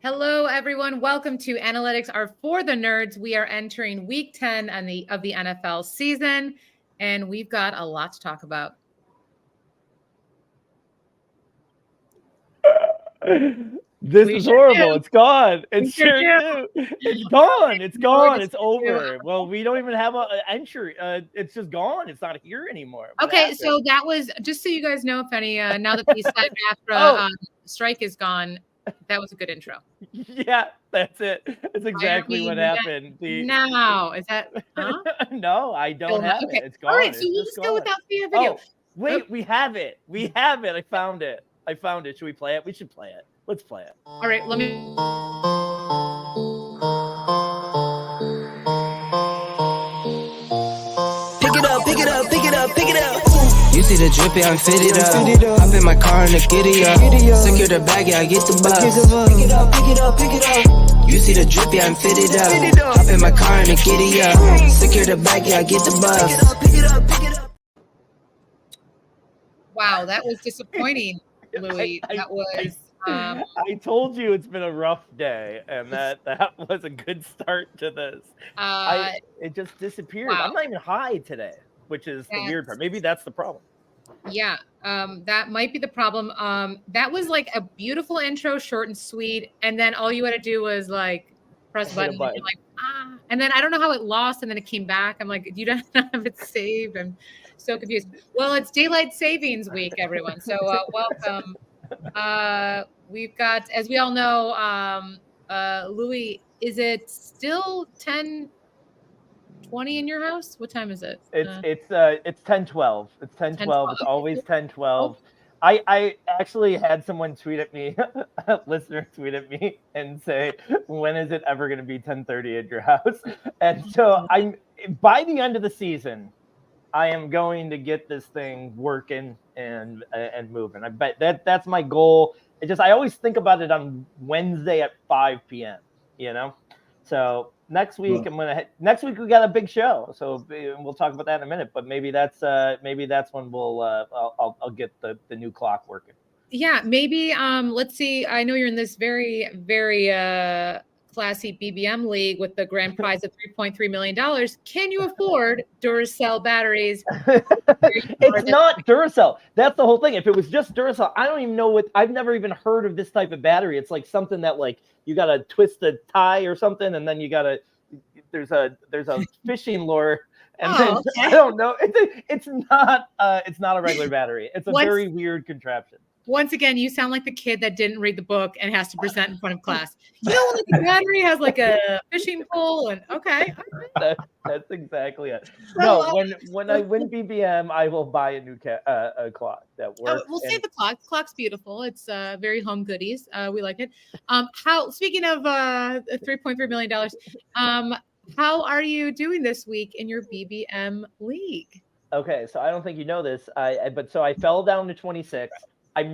Hello, everyone. Welcome to Analytics Are for the Nerds. We are entering week 10 of the NFL season, and we've got a lot to talk about. This We is sure horrible. do. It's gone. We It's sure sure do. do. It's gone. It's No, we're gone. just It's gonna do. over. Well, we don't even have an entry. It's just gone. It's not here anymore. What Okay, happened? so that was just so you guys know, if any, now that the SAG-AFTRA Oh, strike is gone, that was a good intro. yeah, that's it. That's Why aren't exactly we what doing that happened. now? Is that, huh? No, I Still don't not. have Okay. it. It's All right. gone. So It's we'll just just go gone. without the video. Oh, Oh, wait, we have it. We have it. I found it. I found it. Should we play it? We should play it. Let's play it. all right. Let me. Pick it up, pick it up, pick it up, pick it up. You see the drippy, I'm fitted up. Hop in my car and the giddy up. Secure the bag, yeah, I get the bus. Pick it up, pick it up, pick it up. You see the drippy, I'm fitted up. Hop in my car and the giddy up. Secure the bag, yeah, I get the bus. Pick it up, pick it up. Wow, that was disappointing, Louis. I- That was. I told you it's been a rough day, and that was a good start to this. It just disappeared. Wow. I'm not even high today, which is the weird part. Maybe that's the problem. Yeah, that might be the problem. That was like a beautiful intro, short and sweet, and then all you had to do was like press a button, and you're like, and then I don't know how it lost, and then it came back. I'm like, you don't have it saved. I'm so confused. Well, it's daylight savings week, everyone. So welcome. We've got, as we all know, Louis, is it still 10:20 in your house? What time is it? It's 10:12. It's 10:12. It's always 10:12. I actually had someone tweet at me, a listener tweet at me and say, when is it ever going to be 10:30 at your house? And so by the end of the season, I am going to get this thing working and moving. I bet that's my goal. I always think about it on Wednesday at 5 p.m. You know, so next week next week we got a big show, so we'll talk about that in a minute. But maybe that's when I'll get the new clock working. Yeah, maybe. Let's see. I know you're in this very, very classy BBM league with the grand prize of $3.3 million. Can you afford Duracell batteries? It's not Duracell. That's the whole thing. If it was just Duracell, I don't even know what. I've never even heard of this type of battery. It's like something that like you gotta twist a tie or something, and then you gotta. There's a fishing lure. And then, okay. I don't know. It's not a regular battery. It's a very weird contraption. Once again, you sound like the kid that didn't read the book and has to present in front of class. You know, like the battery has like a fishing pole, and okay. That's exactly it. No, when I win BBM, I will buy a new a clock that works. We'll save the clock. The clock's beautiful. It's very home goodies. We like it. Speaking of $3.3 million, how are you doing this week in your BBM league? Okay, so I don't think you know this. So I fell down to 26. I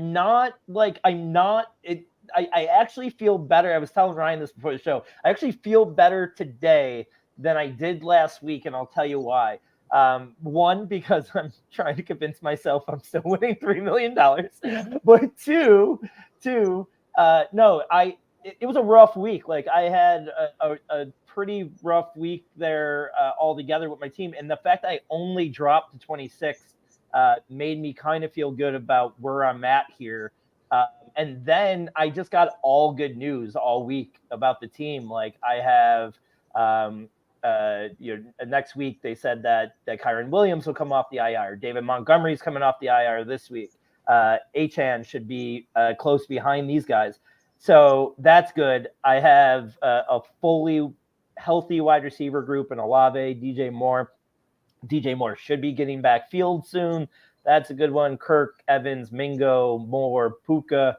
actually feel better. I was telling Ryan this before the show. I actually feel better today than I did last week, and I'll tell you why. One, because I'm trying to convince myself I'm still winning $3 million. But two, no, it was a rough week. Like I had a pretty rough week there altogether with my team, and the fact that I only dropped to 26 made me kind of feel good about where I'm at here. And then I just got all good news all week about the team. Like I have, next week they said that Kyren Williams will come off the IR. David Montgomery's coming off the IR this week. Achane should be close behind these guys. So that's good. I have a fully healthy wide receiver group in Olave, DJ Moore. DJ Moore should be getting back field soon. That's a good one. Kirk, Evans, Mingo, Moore, Puka.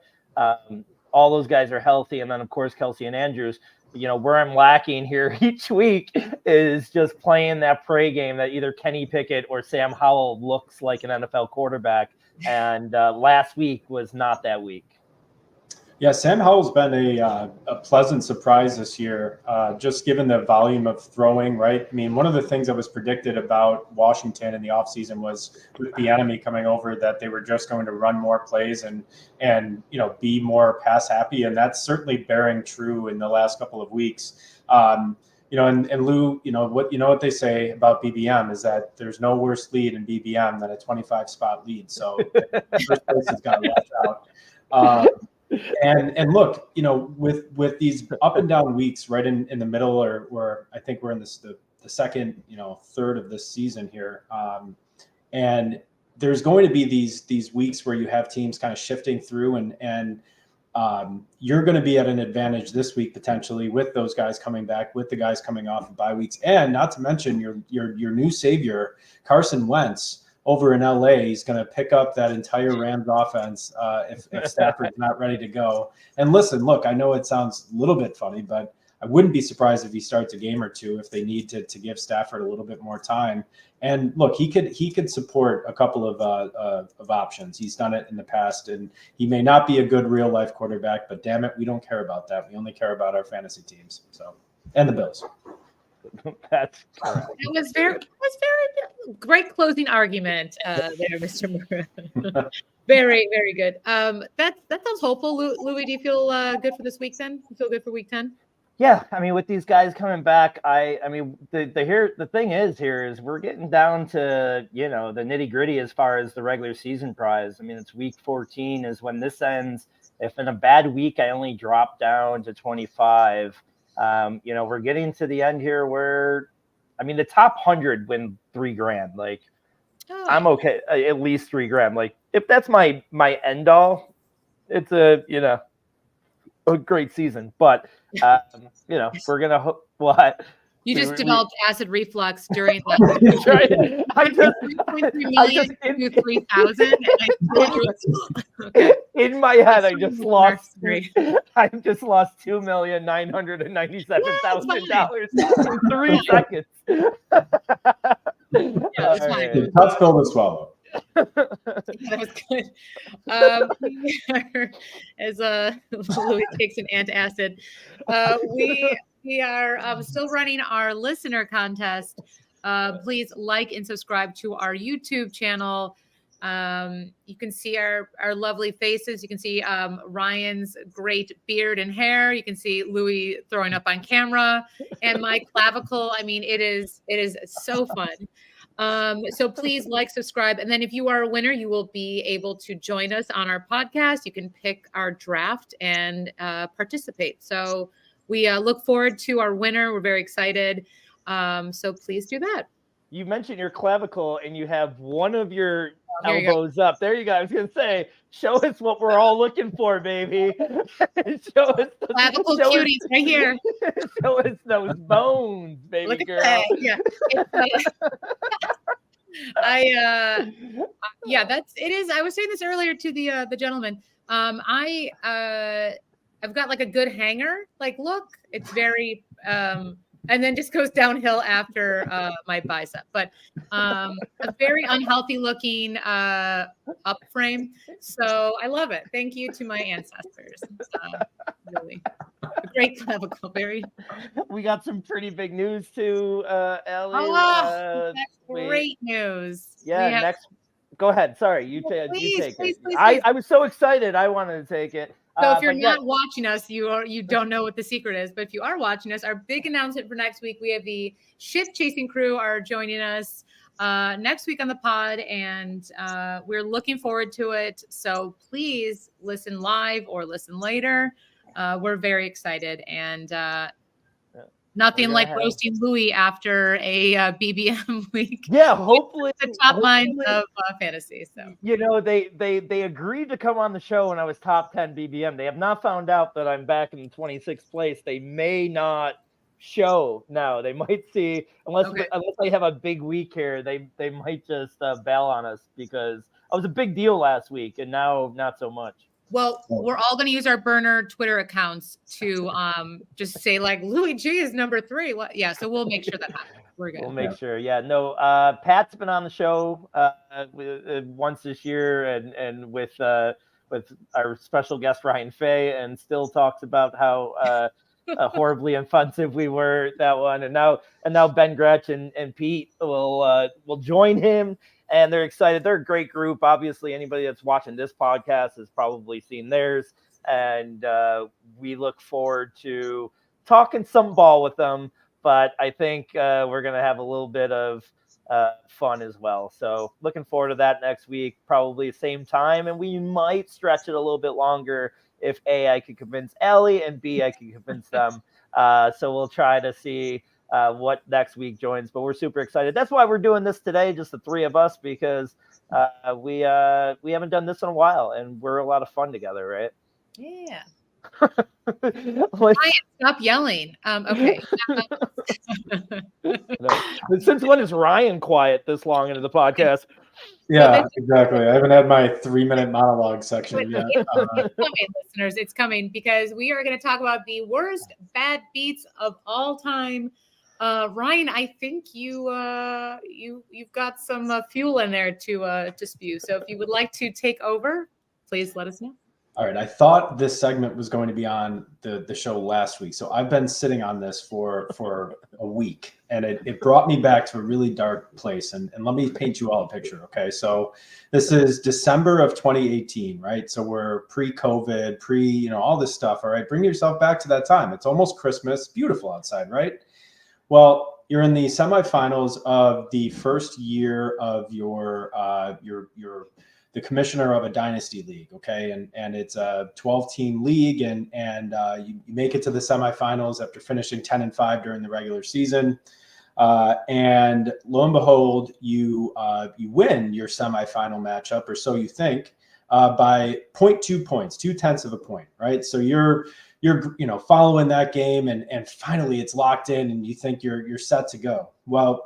All those guys are healthy. And then, of course, Kelsey and Andrews. You know, where I'm lacking here each week is just playing that prey game that either Kenny Pickett or Sam Howell looks like an NFL quarterback. And last week was not that week. Yeah, Sam Howell's been a pleasant surprise this year, just given the volume of throwing, right? I mean, one of the things that was predicted about Washington in the offseason was with the enemy coming over that they were just going to run more plays and be more pass happy, and that's certainly bearing true in the last couple of weeks. And Lou, what they say about BBM is that there's no worse lead in BBM than a 25 spot lead. So first place has got left out. And look, with these up and down weeks, right in the middle, or I think we're in the second, third of this season here, and there's going to be these weeks where you have teams kind of shifting through, and you're going to be at an advantage this week potentially with those guys coming back, with the guys coming off of bye weeks, and not to mention your new savior Carson Wentz. Over in LA, he's going to pick up that entire Rams offense if Stafford's not ready to go. And listen, look, I know it sounds a little bit funny, but I wouldn't be surprised if he starts a game or two if they need to give Stafford a little bit more time. And look, he could support a couple of options. He's done it in the past, and he may not be a good real life quarterback, but damn it, we don't care about that. We only care about our fantasy teams. So, and the Bills. That's correct. It was very great closing argument there, Mr. Murrah. Very, very good. That sounds hopeful. Louis, do you feel good for this week then? You feel good for week 10? Yeah, I mean, with these guys coming back, I mean, the thing is we're getting down to, the nitty gritty as far as the regular season prize. I mean, it's week 14 is when this ends. If in a bad week, I only drop down to 25, we're getting to the end here where, I mean, the top 100 win $3,000. Like, I'm okay, at least $3,000. Like, if that's my end all, it's a great season. But we're gonna what. You just developed acid reflux during that. Right. I just to 3,000. Okay. In my head, I just lost $2,997,000 in 3 seconds. That's fine. Tough pill to swallow. That was good. As Louis takes an antacid, we are still running our listener contest. Please like and subscribe to our YouTube channel. You can see our lovely faces. You can see Ryan's great beard and hair. You can see Louis throwing up on camera, and my clavicle. I mean, it is so fun. So please like, subscribe, and then if you are a winner, you will be able to join us on our podcast. You can pick our draft and participate. So we look forward to our winner. We're very excited. So please do that. You mentioned your clavicle, and you have one of your elbows up. There you go. I was going to say, show us what we're all looking for, baby. Show us the clavicle cuties right here. Show us those bones, baby. Look girl. At that. Yeah. It is. I was saying this earlier to the gentleman. I've got like a good hanger. Like, look, it's very and then just goes downhill after my bicep. But a very unhealthy looking up frame. So I love it. Thank you to my ancestors. Really a great clavicle. We got some pretty big news too, Ellie. That's great news. Yeah, go ahead. Sorry, you take it. Please. I was so excited. I wanted to take it. So if you're not watching us, you don't know what the secret is. But if you are watching us, our big announcement for next week, we have the Shift Chasing crew are joining us next week on the pod, and we're looking forward to it. So please listen live or listen later. We're very excited, and nothing like roasting Louis after a BBM week. Yeah, hopefully the top minds of fantasy. So they agreed to come on the show when I was top 10 BBM. They have not found out that I'm back in 26th place. They may not show now. They might see unless they have a big week here. They might just bail on us because I was a big deal last week, and now not so much. Well, we're all going to use our burner Twitter accounts to just say like Louis G is number 3. Yeah, so we'll make sure that happens. We're good. We'll make sure. Yeah, no. Pat's been on the show once this year, and with with our special guest Ryan Fay, and still talks about how horribly offensive we were that one. And now Ben Gretch and Pete will join him, and they're excited. They're a great group. Obviously, anybody that's watching this podcast has probably seen theirs, and we look forward to talking some ball with them. But I think we're going to have a little bit of fun as well. So looking forward to that next week, probably same time, and we might stretch it a little bit longer if A, I could convince Allie, and B, I can convince them. So we'll try to see what next week joins, but we're super excited. That's why we're doing this today, just the three of us, because we haven't done this in a while, and we're a lot of fun together, right? Yeah. Ryan, stop yelling. Okay. Since when is Ryan quiet this long into the podcast? Yeah, exactly. I haven't had my 3-minute monologue section yet. It's coming, listeners. It's coming because we are going to talk about the worst bad beats of all time. Ryan, I think you've got some fuel in there to spew. So if you would like to take over, please let us know. All right. I thought this segment was going to be on the show last week. So I've been sitting on this for a week, and it brought me back to a really dark place. And let me paint you all a picture. Okay. So this is December of 2018, right? So we're pre-COVID, all this stuff. All right. Bring yourself back to that time. It's almost Christmas. Beautiful outside, right? Well, you're in the semifinals of the first year of your the commissioner of a dynasty league, okay, and it's a 12-team league, and you make it to the semifinals after finishing 10-5 during the regular season, and lo and behold, you win your semifinal matchup, or so you think, by 0.2 points, 0.2 of a point, right? So you're following that game, and finally it's locked in, and you think you're set to go. Well,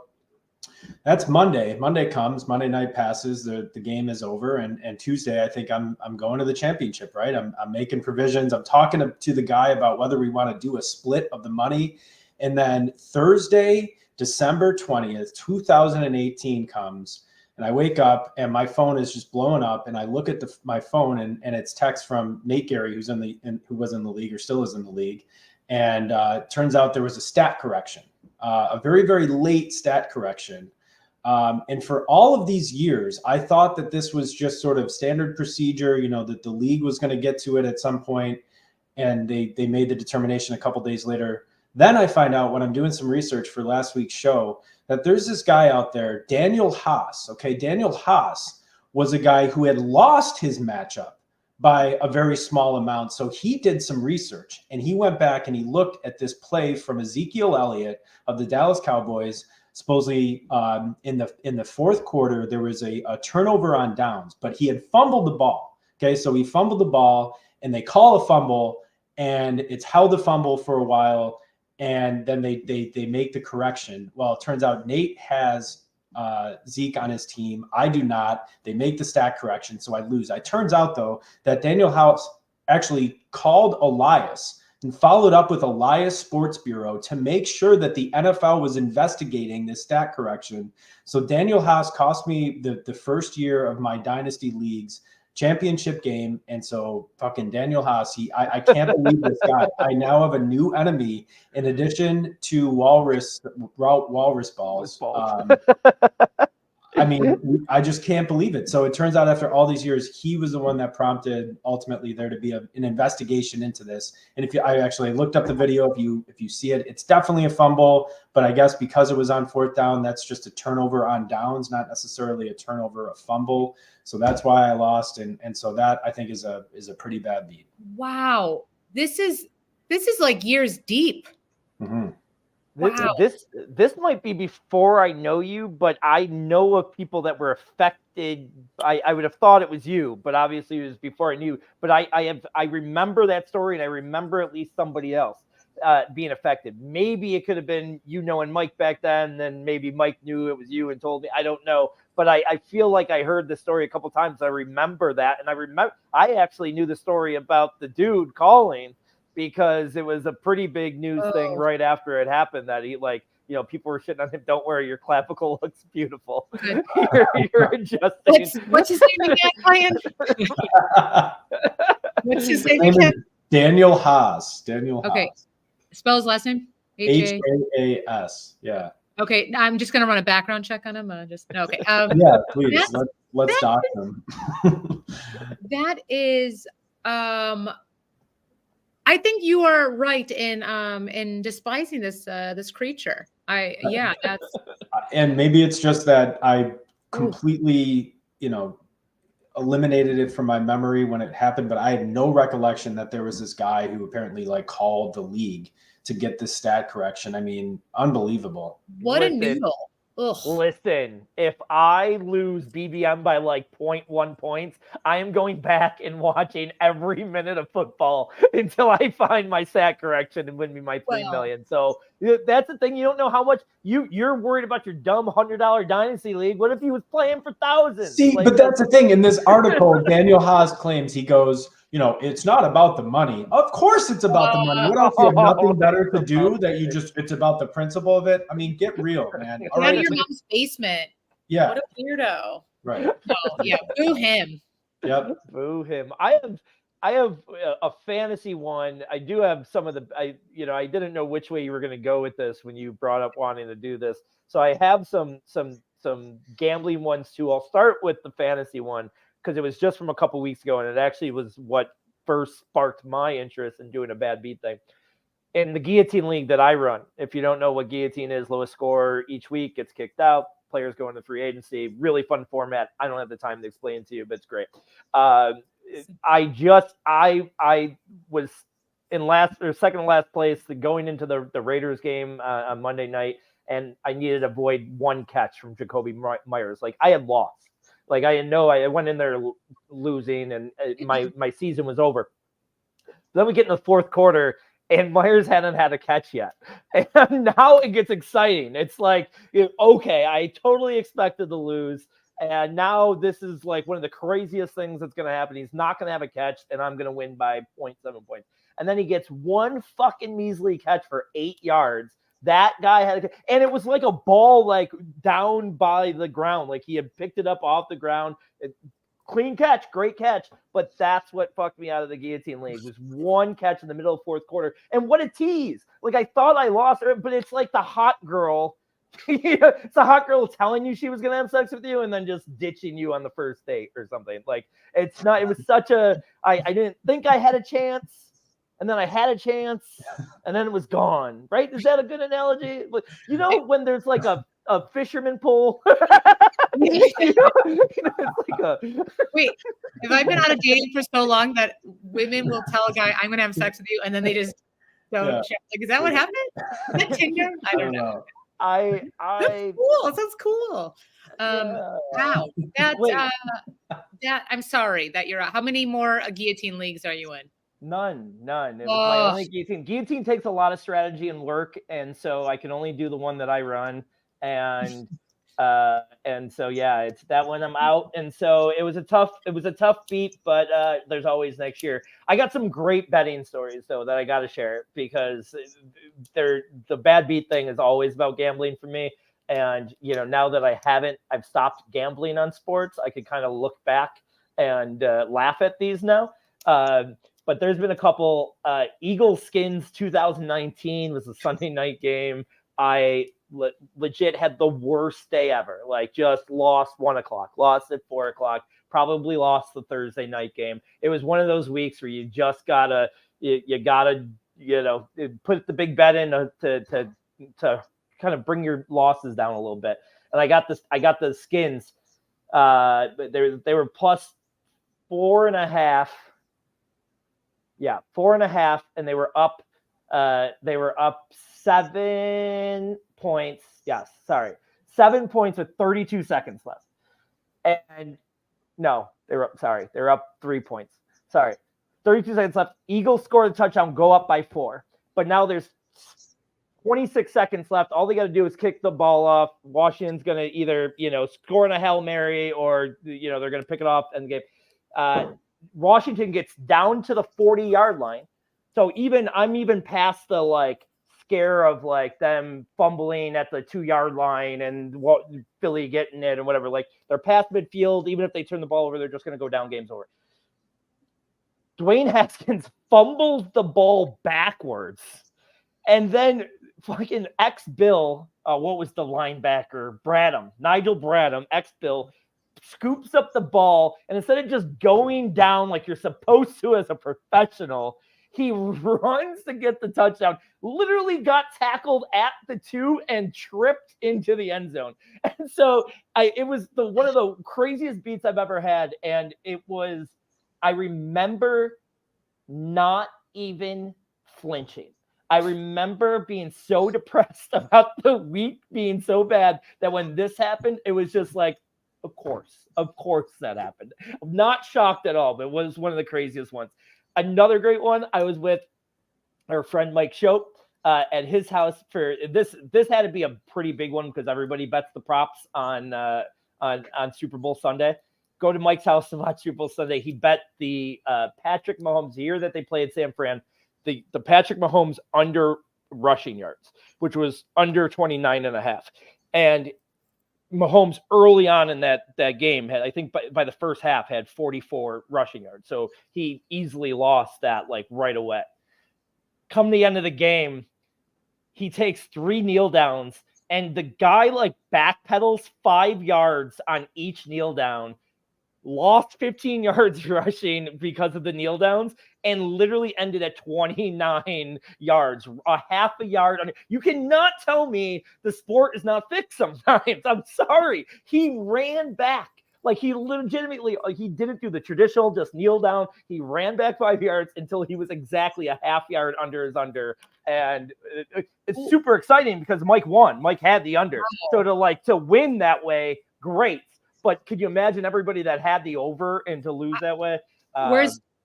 that's Monday. Monday comes, Monday night passes, the game is over, and Tuesday I think I'm going to the championship, right? I'm making provisions. I'm talking to the guy about whether we want to do a split of the money. And then Thursday, December 20th, 2018 comes, and I wake up and my phone is just blowing up, and I look at my phone and it's text from Nate Gary, who was in the league or still is in the league. And it turns out there was a stat correction. A very, very late stat correction. And for all of these years, I thought that this was just sort of standard procedure, that the league was going to get to it at some point, and they made the determination a couple days later. Then I find out when I'm doing some research for last week's show that there's this guy out there, Daniel Haas. Okay, Daniel Haas was a guy who had lost his matchup by a very small amount. So he did some research, and he went back and he looked at this play from Ezekiel Elliott of the Dallas Cowboys. Supposedly in the fourth quarter, there was a turnover on downs, but he had fumbled the ball. Okay, so he fumbled the ball, and they call a fumble, and it's held a fumble for a while, and then they make the correction. Well, it turns out Nate has Zeke on his team. I do not. They make the stat correction, so I lose. It turns out, though, that Daniel House actually called Elias and followed up with Elias Sports Bureau to make sure that the NFL was investigating this stat correction. So Daniel House cost me the first year of my Dynasty League's championship game. And so fucking Daniel Haas, I can't believe this guy. I now have a new enemy in addition to walrus balls. I mean, I just can't believe it. So it turns out after all these years, he was the one that prompted ultimately there to be an investigation into this. And I actually looked up the video, if you see it, it's definitely a fumble, but I guess because it was on fourth down, that's just a turnover on downs, not necessarily a turnover, a fumble. So that's why I lost. And so that I think is a pretty bad beat. Wow. This is like years deep. Mm-hmm. Wow. This might be before I know you, but I know of people that were affected. I would have thought it was you, but obviously it was before I knew. But I remember that story, and I remember at least somebody else being affected. Maybe it could have been and Mike back then. Then maybe Mike knew it was you and told me. I don't know, but I feel like I heard the story a couple times. I remember that, and I actually knew the story about the dude calling, because it was a pretty big news thing right after it happened that he people were shitting on him. Don't worry, your clavicle looks beautiful. you're adjusting. What's his name again, Ryan? What's his name again? Daniel Haas. Okay. Haas. Spell his last name. Haas. Yeah. Okay, I'm just gonna run a background check on him. Okay. Yeah, please. Let's dock him. That is. I think you are right in despising this creature. That's. And maybe it's just that I completely, eliminated it from my memory when it happened, but I had no recollection that there was this guy who apparently called the league to get this stat correction. I mean, unbelievable. What a noodle. Ugh. Listen, if I lose BBM by 0.1 points, I am going back and watching every minute of football until I find my stat correction and win me my $3 million. So that's the thing. You don't know how much you're worried about your dumb $100 dynasty league. What if he was playing for thousands? See, but that's the thing. In this article, Daniel Haas claims, he goes, it's not about the money. Of course it's about the money. What else? You have nothing better to do it's about the principle of it. I mean, get real, man. All right, your mom's basement. Yeah. What a weirdo. Right. No, yeah. Boo him. Yep. Boo him. I have a fantasy one. I do have some of I didn't know which way you were going to go with this when you brought up wanting to do this. So I have some gambling ones too. I'll start with the fantasy one, because it was just from a couple weeks ago, and it actually was what first sparked my interest in doing a bad beat thing. In the Guillotine League that I run, if you don't know what Guillotine is, lowest score each week gets kicked out. Players go into free agency. Really fun format. I don't have the time to explain to you, but it's great. I was in second to last place going into the Raiders game on Monday night, and I needed to avoid one catch from Jacoby Myers. I had lost. I went in there losing, and my season was over. Then we get in the fourth quarter, and Myers hadn't had a catch yet. And now it gets exciting. It's okay, I totally expected to lose. And now this is one of the craziest things that's going to happen. He's not going to have a catch, and I'm going to win by 0.7 points. And then he gets one fucking measly catch for 8 yards. That guy had, and it was like a ball, down by the ground. He had picked it up off the ground. Clean catch, great catch. But that's what fucked me out of the Guillotine League, was one catch in the middle of fourth quarter. And what a tease. I thought I lost her, but it's like the hot girl. It's a hot girl telling you she was going to have sex with you and then just ditching you on the first date or something. It was such I didn't think I had a chance. And then I had a chance, and then it was gone. Right? Is that a good analogy? When there's a fisherman pole. Wait, have I been out of dating for so long that women will tell a guy, I'm going to have sex with you, and then they just don't check? Is that what happened? Is that Tinder? I don't know. That's cool. That sounds cool. Wow. That I'm sorry that you're out. How many more guillotine leagues are you in? None. It was my only guillotine. Guillotine takes a lot of strategy and work, and so I can only do the one that I run. And so it's that one I'm out. And so it was a tough beat, but there's always next year. I got some great betting stories though that I got to share, because the bad beat thing is always about gambling for me. And now that I've stopped gambling on sports, I could kind of look back and laugh at these now. But there's been a couple. Eagles Skins 2019 was a Sunday night game. I legit had the worst day ever. Just lost 1 o'clock, lost at 4 o'clock, probably lost the Thursday night game. It was one of those weeks where you just gotta put the big bet in to kind of bring your losses down a little bit. And I got the Skins. They were plus 4.5. Yeah, 4.5, and they were up 7 points. Yes, sorry. 7 points with 32 seconds left. And no, they were up 3 points. Sorry. 32 seconds left. Eagles score the touchdown, go up by 4. But now there's 26 seconds left. All they got to do is kick the ball off. Washington's going to either, score in a Hail Mary, or, they're going to pick it off and the game. Washington gets down to the 40-yard line. So I'm even past the scare of like them fumbling at the 2-yard line and Philly getting it and whatever. Like they're past midfield. Even if they turn the ball over, they're just going to go down. Game's over. Dwayne Haskins fumbles the ball backwards. And then fucking ex-Bill, what was the linebacker? Nigel Bradham, ex-Bill, scoops up the ball. And instead of just going down like you're supposed to as a professional, he runs to get the touchdown, literally got tackled at the 2 and tripped into the end zone. And so it was one of the craziest beats I've ever had. And I remember not even flinching. I remember being so depressed about the week being so bad that when this happened, it was just like, of course that happened. I'm not shocked at all, but it was one of the craziest ones. Another great one, I was with our friend Mike Shope at his house for this. This had to be a pretty big one because everybody bets the props on Super Bowl Sunday. Go to Mike's house to watch Super Bowl Sunday. He bet the Patrick Mahomes, the year that they played San Fran, the Patrick Mahomes under rushing yards, which was under 29.5. And Mahomes early on in that game had, I think by the first half, had 44 rushing yards. So he easily lost that like right away. Come the end of the game, he takes 3 kneel downs and the guy like backpedals 5 yards on each kneel down, lost 15 yards rushing because of the kneel downs, and literally ended at 29 yards, a half a yard. You cannot tell me the sport is not fixed sometimes. I'm sorry. He ran back. Like he legitimately, he didn't do the traditional, just kneel down. He ran back 5 yards until he was exactly a half yard under his under. And it's super exciting because Mike won. Mike had the under. So to win that way, great. But could you imagine everybody that had the over and to lose that way?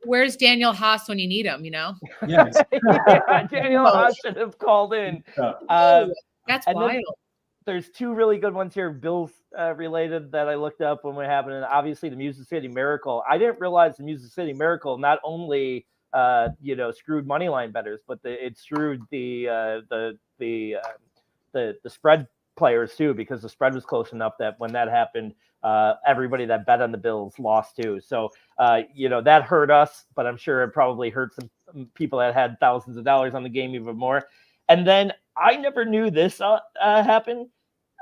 Where's Daniel Haas when you need him, you know? Yes. Yeah, Daniel Haas should have called in. That's wild. There's 2 really good ones here, Bills related, that I looked up when it happened. And obviously the Music City Miracle. I didn't realize the Music City Miracle not only screwed money line bettors, but it screwed the spread players too, because the spread was close enough that when that happened, everybody that bet on the Bills lost too. So that hurt us, but I'm sure it probably hurt some people that had thousands of dollars on the game even more. And then I never knew this happened,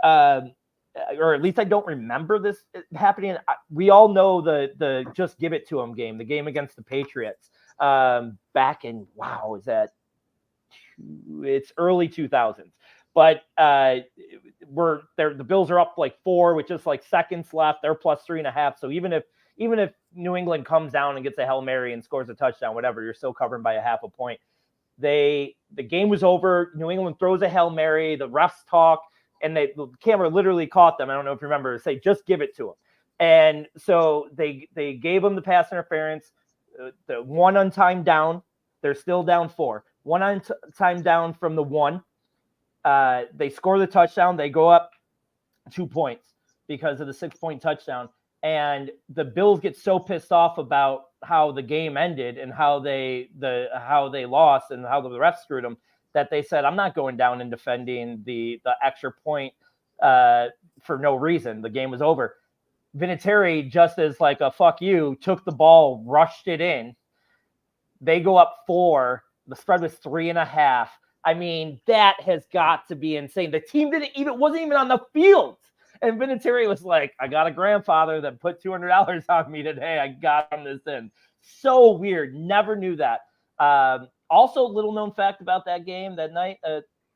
or at least I don't remember this happening. We all know the just give it to them game, the game against the Patriots back in it's early 2000s. But the Bills are up like 4 with just like seconds left. They're plus 3.5. So even if New England comes down and gets a Hail Mary and scores a touchdown, whatever, you're still covering by a half a point. The game was over. New England throws a Hail Mary. The refs talk, and the camera literally caught them. I don't know if you remember, say, just give it to them. And so they gave them the pass interference. The 1 untimed down. They're still down 4. 1 untimed down from the 1. They score the touchdown. They go up 2 points because of the 6-point touchdown. And the Bills get so pissed off about how the game ended and how they lost and how the refs screwed them that they said, I'm not going down and defending the extra point for no reason. The game was over. Vinatieri, just as like a fuck you, took the ball, rushed it in. They go up 4. The spread was 3.5. I mean, that has got to be insane. The team wasn't even on the field. And Vinatieri was like, I got a grandfather that put $200 on me today. I got on this in. So weird. Never knew that. Also, little known fact about that game that night,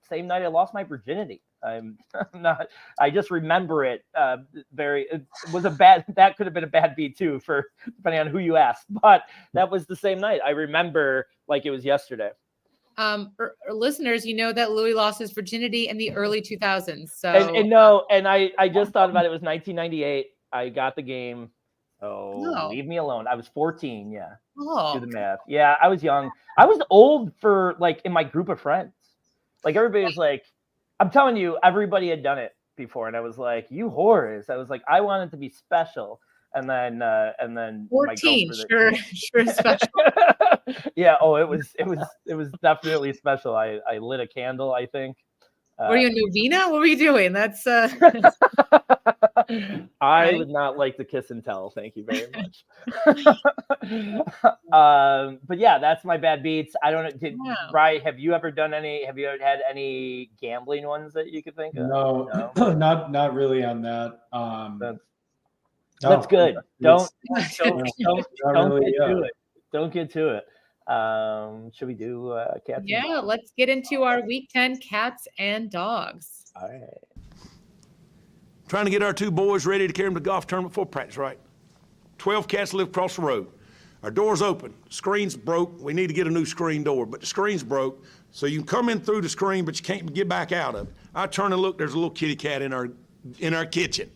same night I lost my virginity. I just remember it it was that could have been a bad beat too, for depending on who you ask. But that was the same night. I remember like it was yesterday. Listeners, you know that Louis lost his virginity in the early 2000s. So I just thought about it. It was 1998. I got the game. Leave me alone. I was 14. Yeah. Do the math. Yeah, I was young. I was old for like in my group of friends. Like everybody was like, I'm telling you, everybody had done it before, and I was like, you whores. I was like, I wanted to be special. and then might go 14, for sure, special. Yeah. Oh, it was definitely special. I lit a candle, I think. Were you a novena? What were you doing? That's I would not like to kiss and tell. Thank you very much. But yeah, that's my bad beats. I don't know. Rye, have you ever done any? Have you ever had any gambling ones that you could think of? No? not really on that. That's good. Don't not get really, to it. Don't get to it. Should we do cats? Yeah, let's get into our week 10 cats and dogs. All right. Trying to get our 2 boys ready to carry them to the golf tournament before practice, right? 12 cats live across the road. Our door's open. Screen's broke. We need to get a new screen door, but the screen's broke, so you can come in through the screen, but you can't get back out of it. I turn and look, there's a little kitty cat in our kitchen.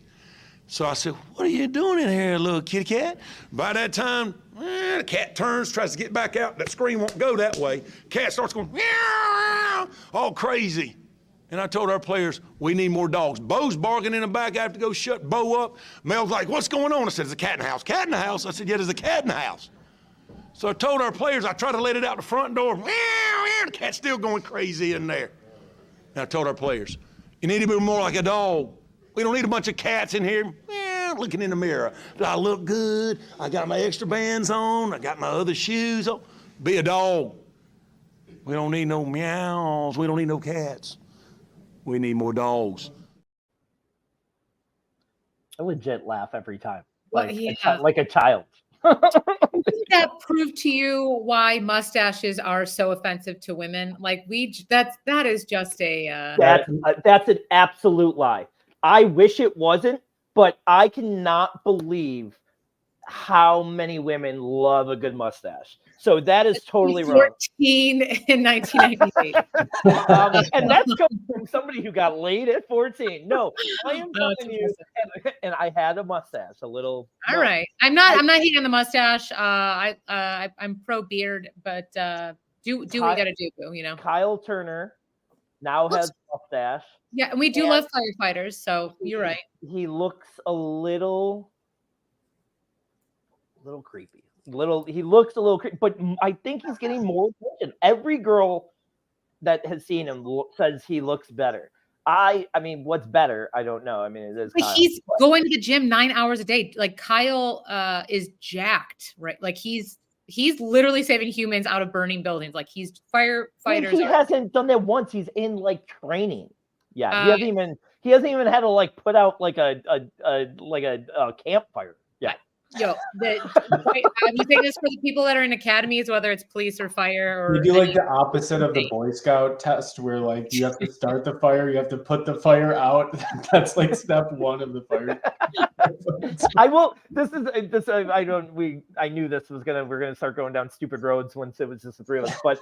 So I said, "What are you doing in here, little kitty cat?" By that time, the cat turns, tries to get back out. That screen won't go that way. Cat starts going, meow, all crazy. And I told our players, we need more dogs. Bo's barking in the back. I have to go shut Bo up. Mel's like, "What's going on?" I said, "There's a cat in the house." "Cat in the house?" I said, "Yeah, there's a cat in the house." So I told our players, I tried to let it out the front door. Meow, meow, the cat's still going crazy in there. And I told our players, you need to be more like a dog. We don't need a bunch of cats in here looking in the mirror. Do I look good? I got my extra bands on. I got my other shoes on. Be a dog. We don't need no meows. We don't need no cats. We need more dogs. I legit laugh every time. Well, Like a child. Doesn't that prove to you why mustaches are so offensive to women? Like that is just a that's an absolute lie. I wish it wasn't, but I cannot believe how many women love a good mustache. So that is totally 14 wrong. in 1998. And that's coming from somebody who got laid at 14. No, I am telling you, and I had a mustache, a little. All right, I'm not hating on the mustache. I'm pro beard, but do what you got to do, you know. Kyle Turner now has a mustache. Yeah, and we do love firefighters, so you're right. He looks a little creepy. He looks a little creepy, but I think he's getting more attention. Every girl that has seen him says he looks better. I mean, what's better? I don't know. I mean, it is. Kyle, he's going to the gym 9 hours a day. Like Kyle is jacked, right? Like he's literally saving humans out of burning buildings. Like he's firefighters. He hasn't done that once. He's in like training. Yeah, he hasn't even had to like put out like a campfire. Yeah. Yo, I'm saying this for the people that are in academies, whether it's police or fire or. You do like the opposite of the Boy Scout test, where like you have to start the fire, you have to put the fire out. That's like step 1 of the fire. I will. I knew this was we're gonna start going down stupid roads once it was just the 3 of us. But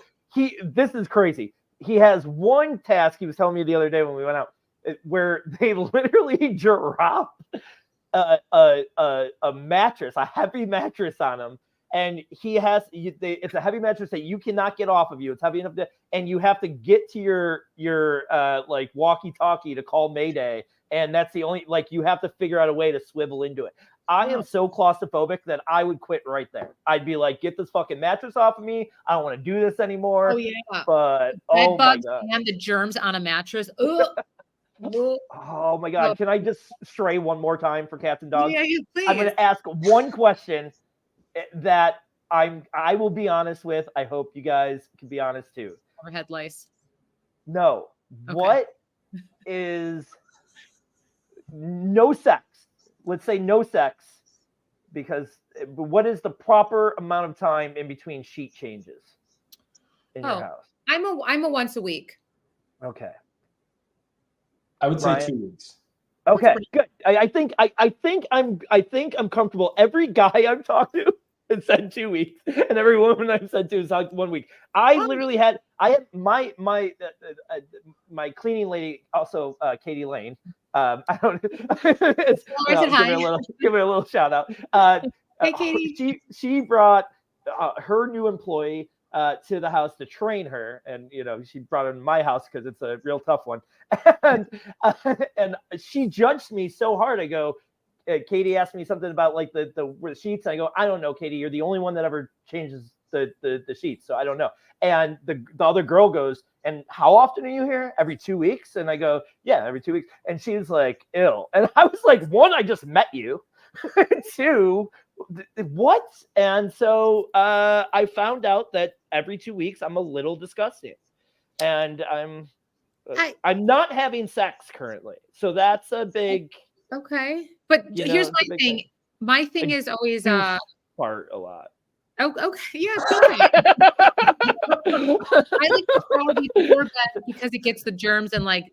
this is crazy. He has one task. He was telling me the other day when we went out, where they literally drop a mattress, a heavy mattress on him, and it's a heavy mattress that you cannot get off of you. It's heavy enough and you have to get to your like walkie-talkie to call Mayday, and that's the only, like, you have to figure out a way to swivel into it. I am so claustrophobic that I would quit right there. I'd be like, get this fucking mattress off of me. I don't want to do this anymore. Oh yeah. But oh my God. And the germs on a mattress. Oh my God. Can I just stray one more time for cats and dogs? Yeah, please. I'm going to ask one question that I will be honest with. I hope you guys can be honest too. Overhead lice. No. Okay. What is no sex? Let's say no sex, because what is the proper amount of time in between sheet changes in your house? I'm a once a week. Okay. I would say 2 weeks. Okay, good. I think I'm comfortable. Every guy I've talked to has said 2 weeks, and every woman I've said to has said 1 week. I had my cleaning lady, also Katie Lane. I don't. Give her a little shout out. Hey, Katie. She brought her new employee to the house to train her, and she brought her to my house because it's a real tough one. And she judged me so hard. I go, Katie asked me something about like the sheets. I go, I don't know, Katie. You're the only one that ever changes the sheets, so I don't know. And the other girl goes, and how often are you here? Every 2 weeks? And I go, yeah, every 2 weeks. And she was like, ill. And I was like, one, I just met you. Two, what? And so I found out that every 2 weeks I'm a little disgusting, and I'm not having sex currently. So that's a big. Okay, but here's my thing. My thing is always fart a lot. Oh, okay, yeah, it's okay. I like to shower before bed because it gets the germs and like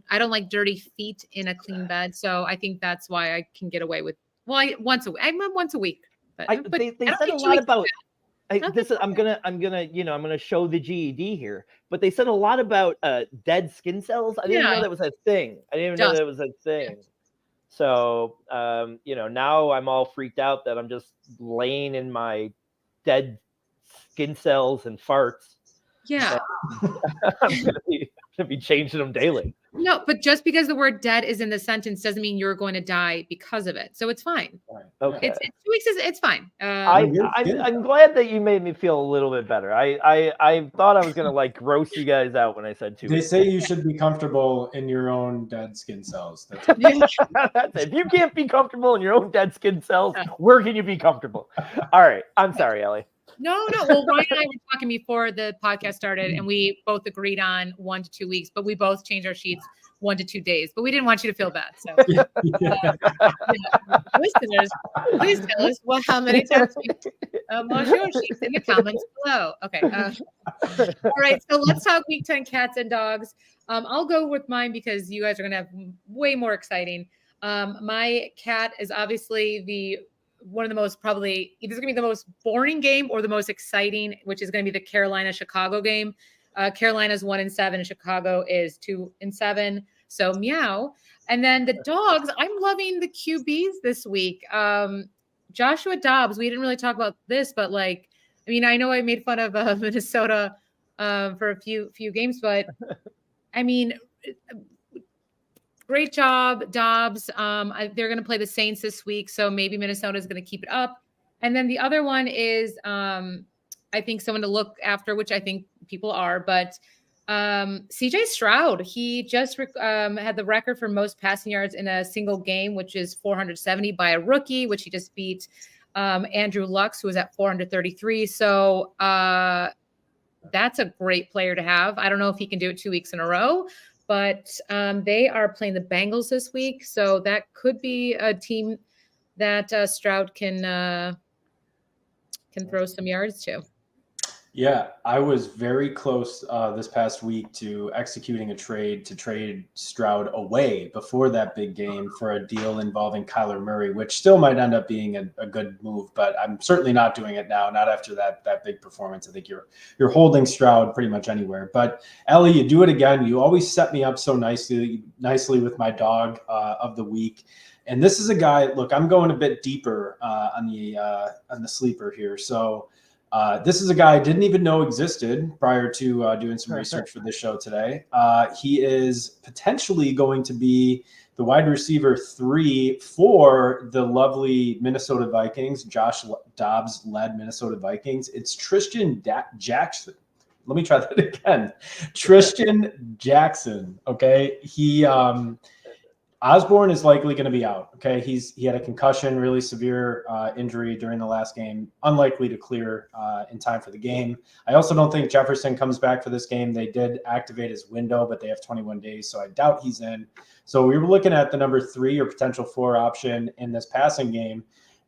I don't like dirty feet in a clean bed. So I think that's why I can get away with once a week. I'm once a week. But they said a lot about. I'm gonna show the GED here, but they said a lot about dead skin cells. I didn't know that was a thing. I didn't even know that was a thing. So now I'm all freaked out that I'm just laying in my dead skin cells and farts. Yeah. I'm gonna be changing them daily. No, but just because the word dead is in the sentence doesn't mean you're going to die because of it. So it's fine. Okay. It's 2 weeks. It's fine. I'm glad that you made me feel a little bit better. I thought I was going to like gross you guys out when I said 2 weeks. They say you should be comfortable in your own dead skin cells. That's if you can't be comfortable in your own dead skin cells, where can you be comfortable? All right. I'm sorry, Ellie. No. Well, Ryan and I were talking before the podcast started, and we both agreed on 1 to 2 weeks, but we both changed our sheets 1 to 2 days. But we didn't want you to feel bad. So, listeners, please tell us how many times you wash your sheets in the comments below. Okay. All right. So let's talk Week 10 cats and dogs. I'll go with mine because you guys are going to have way more exciting. My cat is obviously one of the most probably either going to be the most boring game or the most exciting, which is going to be the Carolina-Chicago game. Carolina's 1-7 and Chicago is 2-7. So meow. And then the dogs, I'm loving the QBs this week. Joshua Dobbs, we didn't really talk about this, but I know I made fun of Minnesota for a few games, but I mean, great job, Dobbs. They're going to play the Saints this week, so maybe Minnesota is going to keep it up. And then the other one is, I think, someone to look after, which I think people are, but CJ Stroud, he just had the record for most passing yards in a single game, which is 470 by a rookie, which he just beat Andrew Luck, who was at 433. So that's a great player to have. I don't know if he can do it 2 weeks in a row, but they are playing the Bengals this week. So that could be a team that Stroud can throw some yards to. Yeah, I was very close this past week to executing a trade to trade Stroud away before that big game for a deal involving Kyler Murray, which still might end up being a good move, but I'm certainly not doing it now, not after that big performance. I think you're holding Stroud pretty much anywhere. But Ellie, you do it again. You always set me up so nicely with my dog of the week. And this is a guy, look, I'm going a bit deeper on the sleeper here. So this is a guy I didn't even know existed prior to doing some research for this show today. He is potentially going to be the wide receiver 3 for the lovely Minnesota Vikings, Josh Dobbs-led Minnesota Vikings. It's Tristan Jackson. Let me try that again. Tristan Jackson, okay? Osborne is likely going to be out. Okay, he had a concussion, really severe injury during the last game, unlikely to clear in time for the game. I also don't think Jefferson comes back for this game. They did activate his window, but they have 21 days, so I doubt he's in. So we were looking at the number 3 or potential 4 option in this passing game,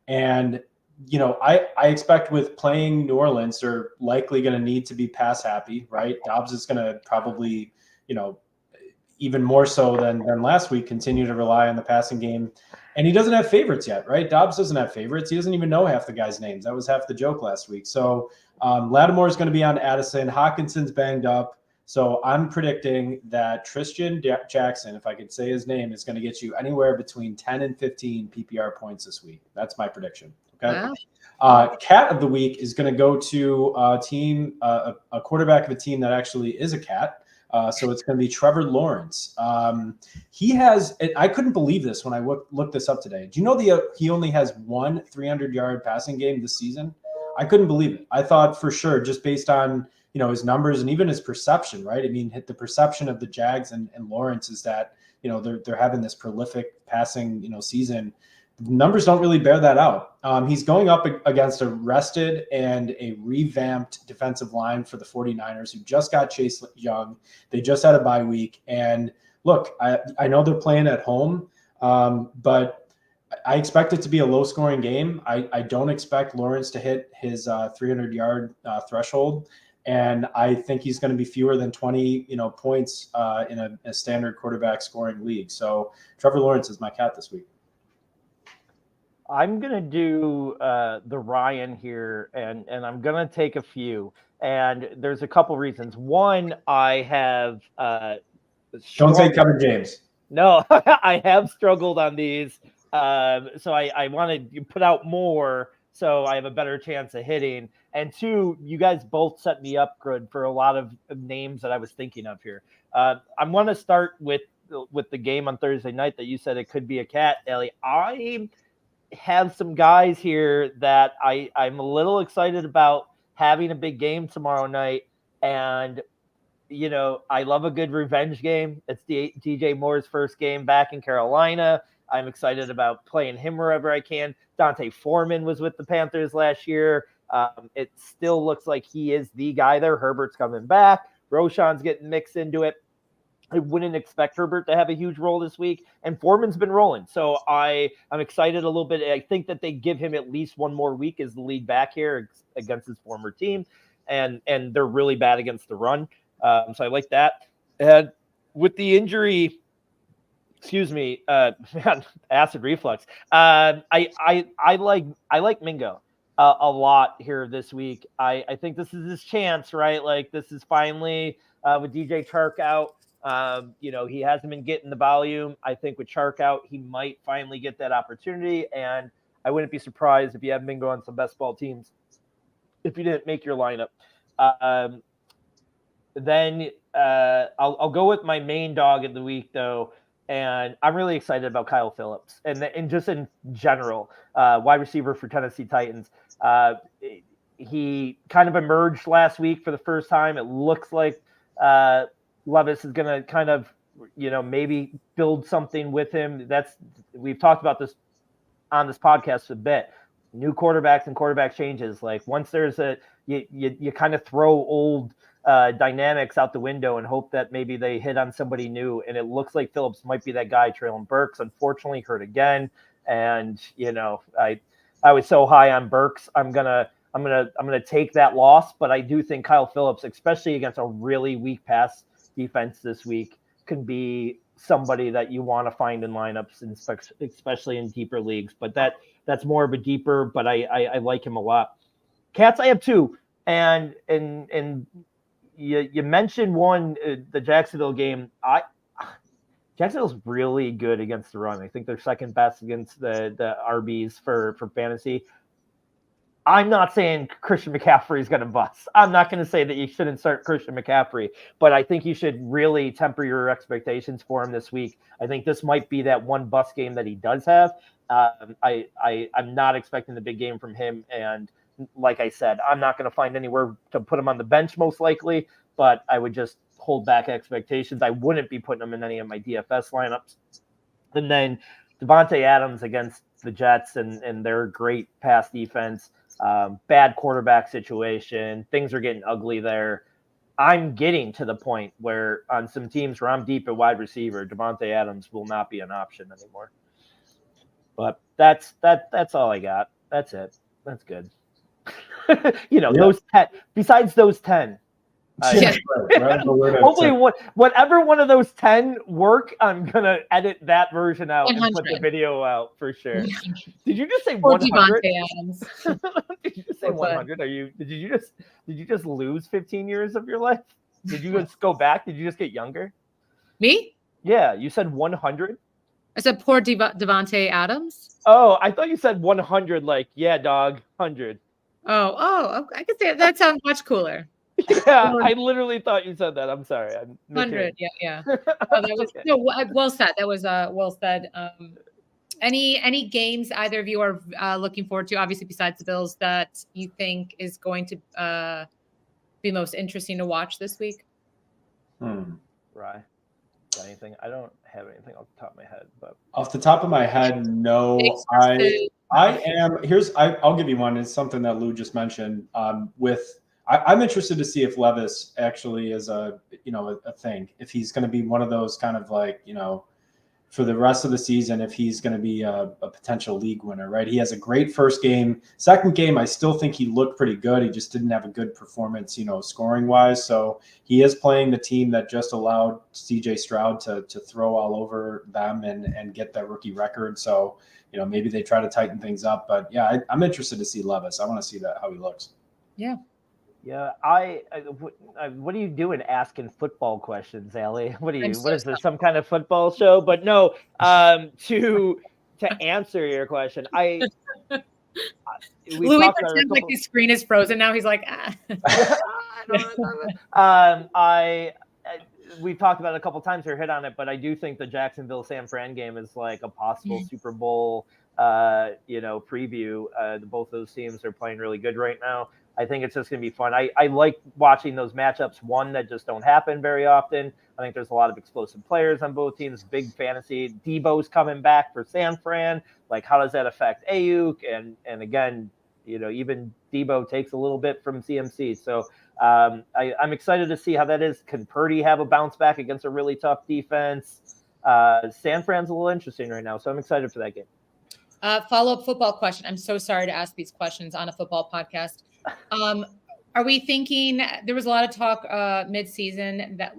and I expect with playing New Orleans, they're likely going to need to be pass happy, right? Dobbs is going to probably, even more so than last week, continue to rely on the passing game. And he doesn't have favorites yet, right? Dobbs doesn't have favorites. He doesn't even know half the guys' names. That was half the joke last week. So Lattimore is going to be on Addison. Hawkinson's banged up. So I'm predicting that Tristan Jackson, if I could say his name, is going to get you anywhere between 10 and 15 PPR points this week. That's my prediction. Okay. Wow. Cat of the week is going to go to a quarterback of a team that actually is a cat. So it's going to be Trevor Lawrence. He has, I couldn't believe this when I looked this up today. Do you know he only has one 300-yard passing game this season? I couldn't believe it. I thought for sure, just based on, his numbers and even his perception, right? I mean, the perception of the Jags and Lawrence is that, they're having this prolific passing, season. The numbers don't really bear that out. He's going up against a rested and a revamped defensive line for the 49ers who just got Chase Young. They just had a bye week. And look, I know they're playing at home, but I expect it to be a low-scoring game. I don't expect Lawrence to hit his 300-yard threshold. And I think he's going to be fewer than 20, points in a standard quarterback scoring league. So Trevor Lawrence is my cat this week. I'm going to do the Ryan here, and I'm going to take a few. And there's a couple reasons. One, I have don't say Kevin James. No, I have struggled on these. So I want to put out more so I have a better chance of hitting. And two, you guys both set me up good for a lot of names that I was thinking of here. I want to start with the game on Thursday night that you said it could be a cat, Ellie. I have some guys here that I'm a little excited about having a big game tomorrow night. And, I love a good revenge game. It's DJ Moore's first game back in Carolina. I'm excited about playing him wherever I can. Dante Foreman was with the Panthers last year. It still looks like he is the guy there. Herbert's coming back. Roschon's getting mixed into it. I wouldn't expect Herbert to have a huge role this week, and Foreman's been rolling. So I'm excited a little bit. I think that they give him at least one more week as the lead back here against his former team, and they're really bad against the run. So I like that. And with the injury, acid reflux. I like Mingo a lot here this week. I think this is his chance, right? Like this is finally with DJ Chark out. He hasn't been getting the volume. I think with Chark out, he might finally get that opportunity. And I wouldn't be surprised if you have Mingo on some best ball teams if you didn't make your lineup. Then I'll go with my main dog of the week, though. And I'm really excited about Kyle Phillips and just in general, wide receiver for Tennessee Titans. He kind of emerged last week for the first time. It looks like Levis is going to kind of, maybe build something with him. We've talked about this on this podcast a bit. New quarterbacks and quarterback changes. Like once there's you kind of throw old dynamics out the window and hope that maybe they hit on somebody new. And it looks like Phillips might be that guy. Traylon Burks, unfortunately, hurt again. And I was so high on Burks. I'm gonna take that loss, but I do think Kyle Phillips, especially against a really weak pass defense this week, can be somebody that you want to find in lineups, especially in deeper leagues. But that's more of a deeper. But I like him a lot. Cats, I have two, and you mentioned one, the Jacksonville game. Jacksonville's really good against the run. I think they're second best against the RBs for fantasy. I'm not saying Christian McCaffrey is going to bust. I'm not going to say that you shouldn't start Christian McCaffrey, but I think you should really temper your expectations for him this week. I think this might be that one bust game that he does have. I'm not expecting the big game from him. And like I said, I'm not going to find anywhere to put him on the bench most likely, but I would just hold back expectations. I wouldn't be putting him in any of my DFS lineups. And then Devontae Adams against the Jets and their great pass defense. Bad quarterback situation. Things are getting ugly there. I'm getting to the point where on some teams where I'm deep at wide receiver, Devontae Adams will not be an option anymore. But that's all I got. That's it. That's good. Those 10. Besides those 10. Hopefully, whatever one of those 10 work, I'm gonna edit that version out 100. And put the video out for sure. Did you just say 100? Did you just say 100? Did you just lose 15 years of your life? Did you just go back? Did you just get younger? Me? Yeah, you said 100. I said poor Devontae Adams. Oh, I thought you said 100. Like, yeah, dog, 100. Oh, I could say that sounds much cooler. Yeah, I literally thought you said that. I'm sorry. I'm 100. Yeah. Oh, that was no, well said. That was well said. Any games either of you are looking forward to, obviously besides the Bills, that you think is going to be most interesting to watch this week? Right. Got anything? I don't have anything off the top of my head, but Off the top of my head, no. I'll give you one. It's something that Lou just mentioned. I'm interested to see if Levis actually is a thing. If he's going to be one of those kind of like, for the rest of the season, if he's going to be a potential league winner, right? He has a great first game. Second game, I still think he looked pretty good. He just didn't have a good performance, scoring wise. So he is playing the team that just allowed CJ Stroud to throw all over them and get that rookie record. So, maybe they try to tighten things up. But yeah, I'm interested to see Levis. I want to see how he looks. Yeah. Yeah, what are you doing asking football questions, Allie? What is this, some kind of football show? But no, to answer your question, Louis pretends like his screen is frozen now. He's like, we've talked about it a couple times or hit on it, but I do think the Jacksonville San Fran game is like a possible Super Bowl, preview. Both those teams are playing really good right now. I think it's just going to be fun. I like watching those matchups, one that just don't happen very often. I think there's a lot of explosive players on both teams, big fantasy. Debo's coming back for San Fran. Like, how does that affect Ayuk? And again, even Debo takes a little bit from CMC. So I'm excited to see how that is. Can Purdy have a bounce back against a really tough defense? San Fran's a little interesting right now, so I'm excited for that game. Follow-up football question. I'm so sorry to ask these questions on a football podcast. Are we thinking there was a lot of talk mid-season that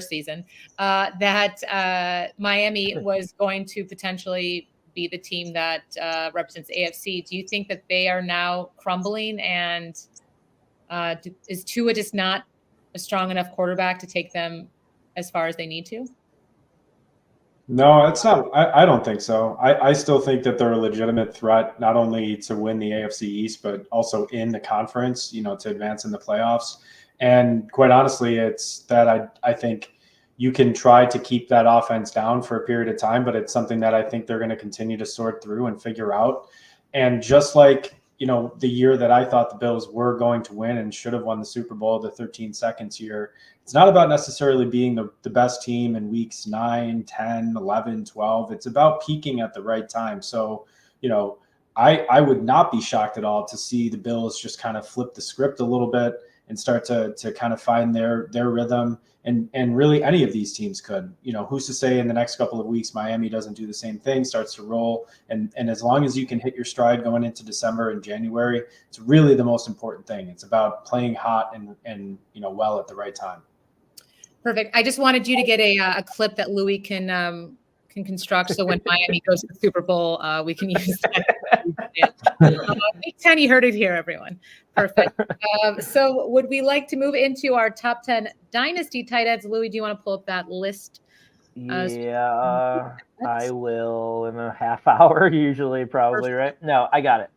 season that Miami was going to potentially be the team that represents AFC? Do you think that they are now crumbling, and is Tua just not a strong enough quarterback to take them as far as they need to? No, it's not. I don't think so. I still think that they're a legitimate threat, not only to win the AFC East, but also in the conference, to advance in the playoffs. And quite honestly, it's that I think you can try to keep that offense down for a period of time, but it's something that I think they're going to continue to sort through and figure out. And just like, the year that I thought the Bills were going to win and should have won the Super Bowl, the 13 seconds year, it's not about necessarily being the best team in weeks 9, 10, 11, 12. It's about peaking at the right time. So, I would not be shocked at all to see the Bills just kind of flip the script a little bit and start to kind of find their rhythm. And really any of these teams could, who's to say in the next couple of weeks, Miami doesn't do the same thing, starts to roll. And as long as you can hit your stride going into December and January, it's really the most important thing. It's about playing hot and well at the right time. Perfect. I just wanted you to get a clip that Louis can construct. So when Miami goes to the Super Bowl, we can use that. Big Ten, you heard it here, everyone. Perfect. So would we like to move into our top 10 dynasty tight ends? Louis, do you want to pull up that list? Yeah, I will in a half hour, usually, probably, right? No, I got it.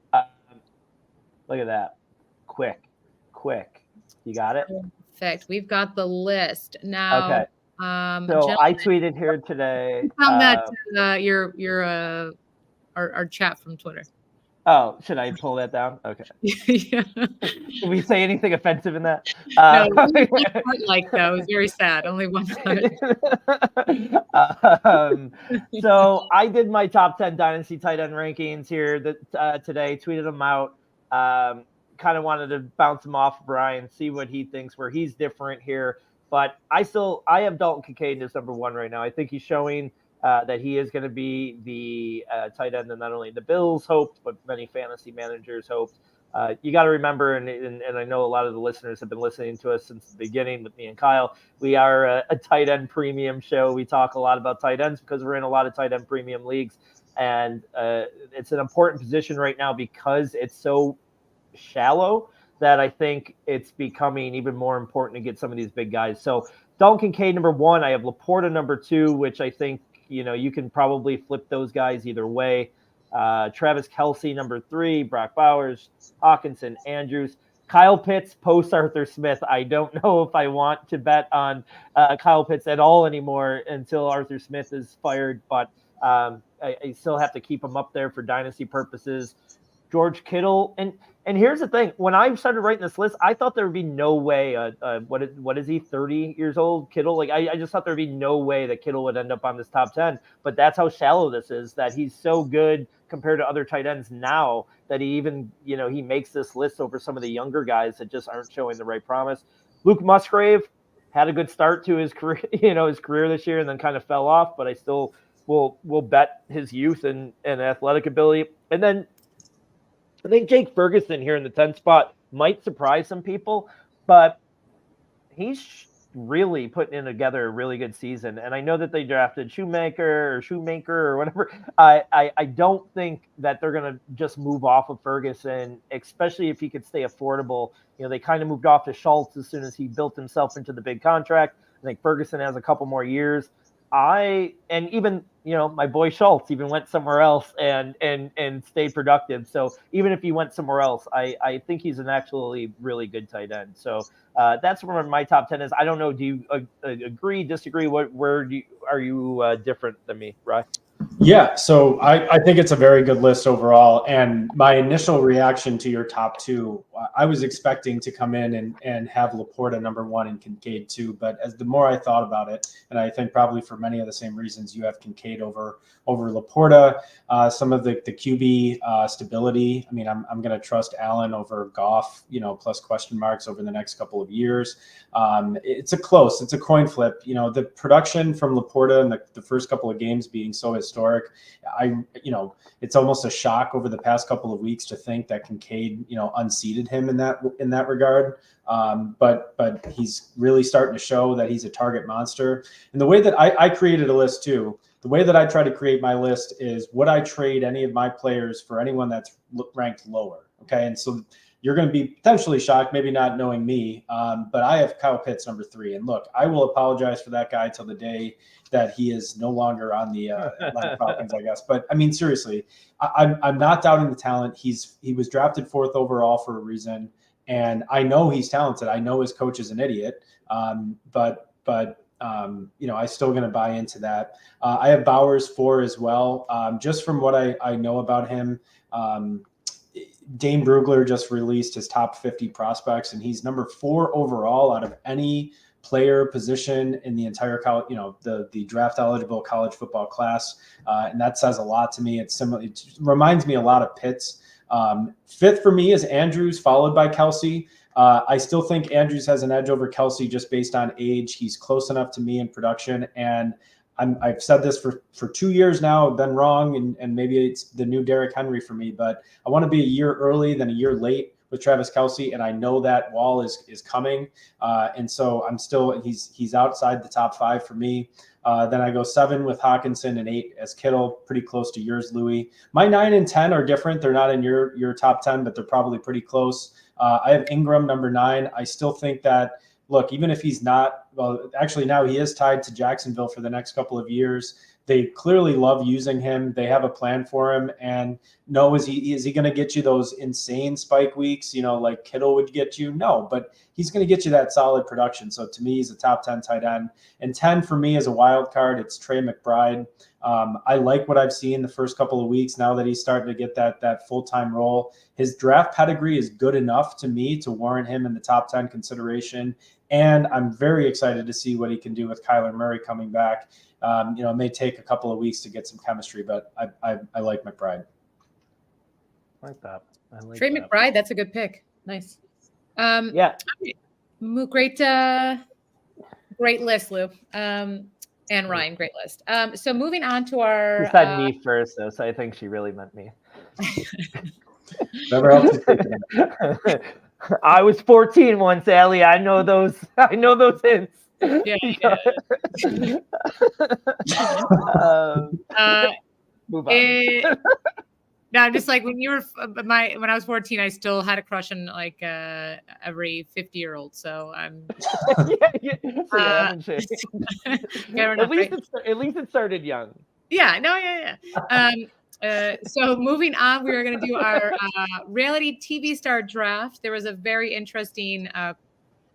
Look at that. Quick. You got it? Perfect. We've got the list now. Okay. So I tweeted here today. Found that our chat from Twitter. Oh, should I pull that down? Okay. Yeah. Did we say anything offensive in that? No, like that. It was very sad. Only one time. So I did my top 10 dynasty tight end rankings here today. Tweeted them out. Kind of wanted to bounce them off Brian, see what he thinks, where he's different here. But I have Dalton Kincaid as number one right now. I think he's showing that he is going to be the tight end that not only the Bills hoped, but many fantasy managers hoped. You got to remember, and I know a lot of the listeners have been listening to us since the beginning with me and Kyle. We are a tight end premium show. We talk a lot about tight ends because we're in a lot of tight end premium leagues. And it's an important position right now because it's so shallow that I think it's becoming even more important to get some of these big guys. So Dalton Kincaid, number one. I have Laporta, number two, which I think, you can probably flip those guys either way. Travis Kelce, number three, Brock Bowers, Hawkinson, Andrews. Kyle Pitts post Arthur Smith. I don't know if I want to bet on Kyle Pitts at all anymore until Arthur Smith is fired, but I still have to keep him up there for dynasty purposes. George Kittle, and here's the thing: when I started writing this list, I thought there would be no way. What is he? 30 years old, Kittle. Like I just thought there would be no way that Kittle would end up on this top 10. But that's how shallow this is. That he's so good compared to other tight ends now that he even he makes this list over some of the younger guys that just aren't showing the right promise. Luke Musgrave had a good start to his career, his career this year, and then kind of fell off. But I still will bet his youth and athletic ability, and then. I think Jake Ferguson here in the 10th spot might surprise some people, but he's really putting together a really good season. And I know that they drafted Shoemaker or whatever. I don't think that they're going to just move off of Ferguson, especially if he could stay affordable. They kind of moved off to Schultz as soon as he built himself into the big contract. I think Ferguson has a couple more years. And even my boy Schultz even went somewhere else and stayed productive. So even if he went somewhere else, I think he's an actually really good tight end. So that's where my top 10 is. I don't know. Do you agree, disagree? Are you different than me, right? Yeah, so I think it's a very good list overall. And my initial reaction to your top two, I was expecting to come in and have Laporta number 1 and Kincaid 2. But as the more I thought about it, and I think probably for many of the same reasons, you have Kincaid over Laporta. Some of the QB stability. I mean, I'm going to trust Allen over Goff, plus question marks over the next couple of years. It's a coin flip. The production from Laporta in the first couple of games being so historic, it's almost a shock over the past couple of weeks to think that Kincaid, unseated him in that regard. But he's really starting to show that he's a target monster. And the way that I created a list too, the way that I try to create my list is, would I trade any of my players for anyone that's ranked lower? Okay. And so you're going to be potentially shocked, maybe not knowing me, but I have Kyle Pitts number 3. And look, I will apologize for that guy till the day that he is no longer on the Atlanta Falcons, I guess. But I mean, seriously, I'm not doubting the talent. He was drafted 4th overall for a reason, and I know he's talented. I know his coach is an idiot, but I still going to buy into that. I have Bowers 4 as well, just from what I know about him. Dane Brugler just released his top 50 prospects, and he's number 4 overall out of any player position in the entire college, the draft eligible college football class. And that says a lot to me. It reminds me a lot of Pitts. 5th for me is Andrews, followed by Kelsey. I still think Andrews has an edge over Kelsey just based on age. He's close enough to me in production, and I've said this for 2 years now. I've been wrong, and maybe it's the new Derrick Henry for me, but I want to be a year early than a year late with Travis Kelce, and I know that wall is coming, and so he's outside the top 5 for me. Then I go 7 with Hawkinson and 8 as Kittle, pretty close to yours, Louis. My 9 and 10 are different. They're not in your top 10, but they're probably pretty close. I have Ingram number 9. I still think that, look, even if he's not, well, actually now he is tied to Jacksonville for the next couple of years. They clearly love using him. They have a plan for him. And no, is he going to get you those insane spike weeks, like Kittle would get you? No, but he's going to get you that solid production. So to me, he's a top 10 tight end. And 10 for me is a wild card. It's Trey McBride. I like what I've seen the first couple of weeks now that he's starting to get that full-time role. His draft pedigree is good enough to me to warrant him in the top 10 consideration. And I'm very excited to see what he can do with Kyler Murray coming back. It may take a couple of weeks to get some chemistry, but I like McBride. I like that. Trey McBride, that's a good pick. Nice. Yeah. Great list, Lou. And Ryan, great list. So moving on to our. She said me first, though, so I think she really meant me. Never else. I was 14 once, Allie. I know those hints. Yeah. Move on. No, I'm just like when I was 14, I still had a crush on like every 50-year-old. So I'm. At least it started young. Yeah. No. Yeah. So moving on, we are going to do our reality TV star draft. There was a very interesting, I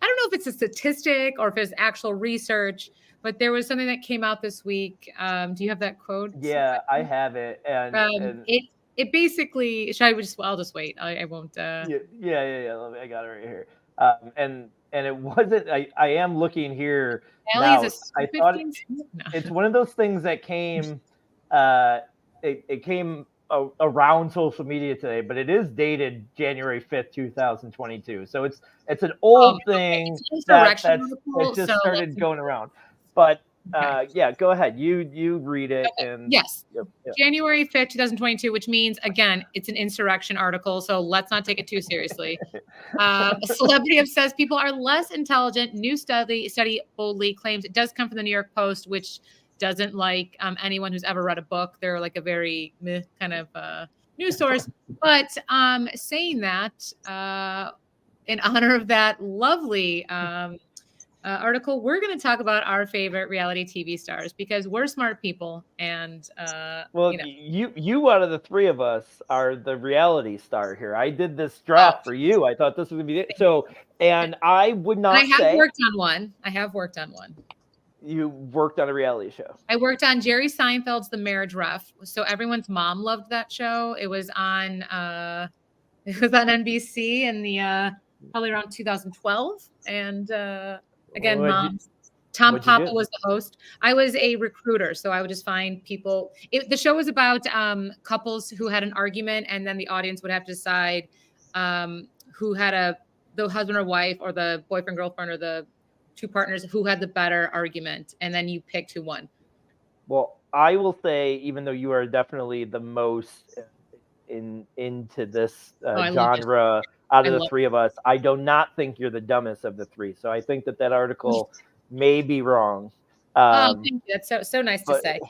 don't know if it's a statistic or if it's actual research, but there was something that came out this week. Do you have that quote? Yeah, I have it. And it basically, I'll just wait. I won't. Yeah. I got it right here. And it wasn't. I am looking here now. I thought it's one of those things that came. It came around social media today, but it is dated January 5th, 2022. So it's an old thing that just started going around. But yeah, go ahead. You read it. Okay. And yes, yep. January 5th, 2022, which means, again, it's an insurrection article. So let's not take it too seriously. A celebrity obsessed people are less intelligent. New study boldly claims it does come from the New York Post, which doesn't like anyone who's ever read a book. They're like a very kind of news source. But saying that, in honor of that lovely article, we're going to talk about our favorite reality TV stars because we're smart people. And well, you out of the three of us are the reality star here. I did this draft for you. I thought this was going to be it. So, and I would not say. I have worked on one. You worked on a reality show. I worked on Jerry Seinfeld's The Marriage Ref. So everyone's mom loved that show. It was on NBC in the probably around 2012. And again, Tom Papa was the host. I was a recruiter, so I would just find people. The show was about couples who had an argument, and then the audience would have to decide who had the husband or wife or the boyfriend, girlfriend, or the two partners who had the better argument, and then you picked who won. Well, I will say, even though you are definitely the most into this genre out of the three of us, I do not think you're the dumbest of the three. So I think that article may be wrong. Thank you. That's so nice to say.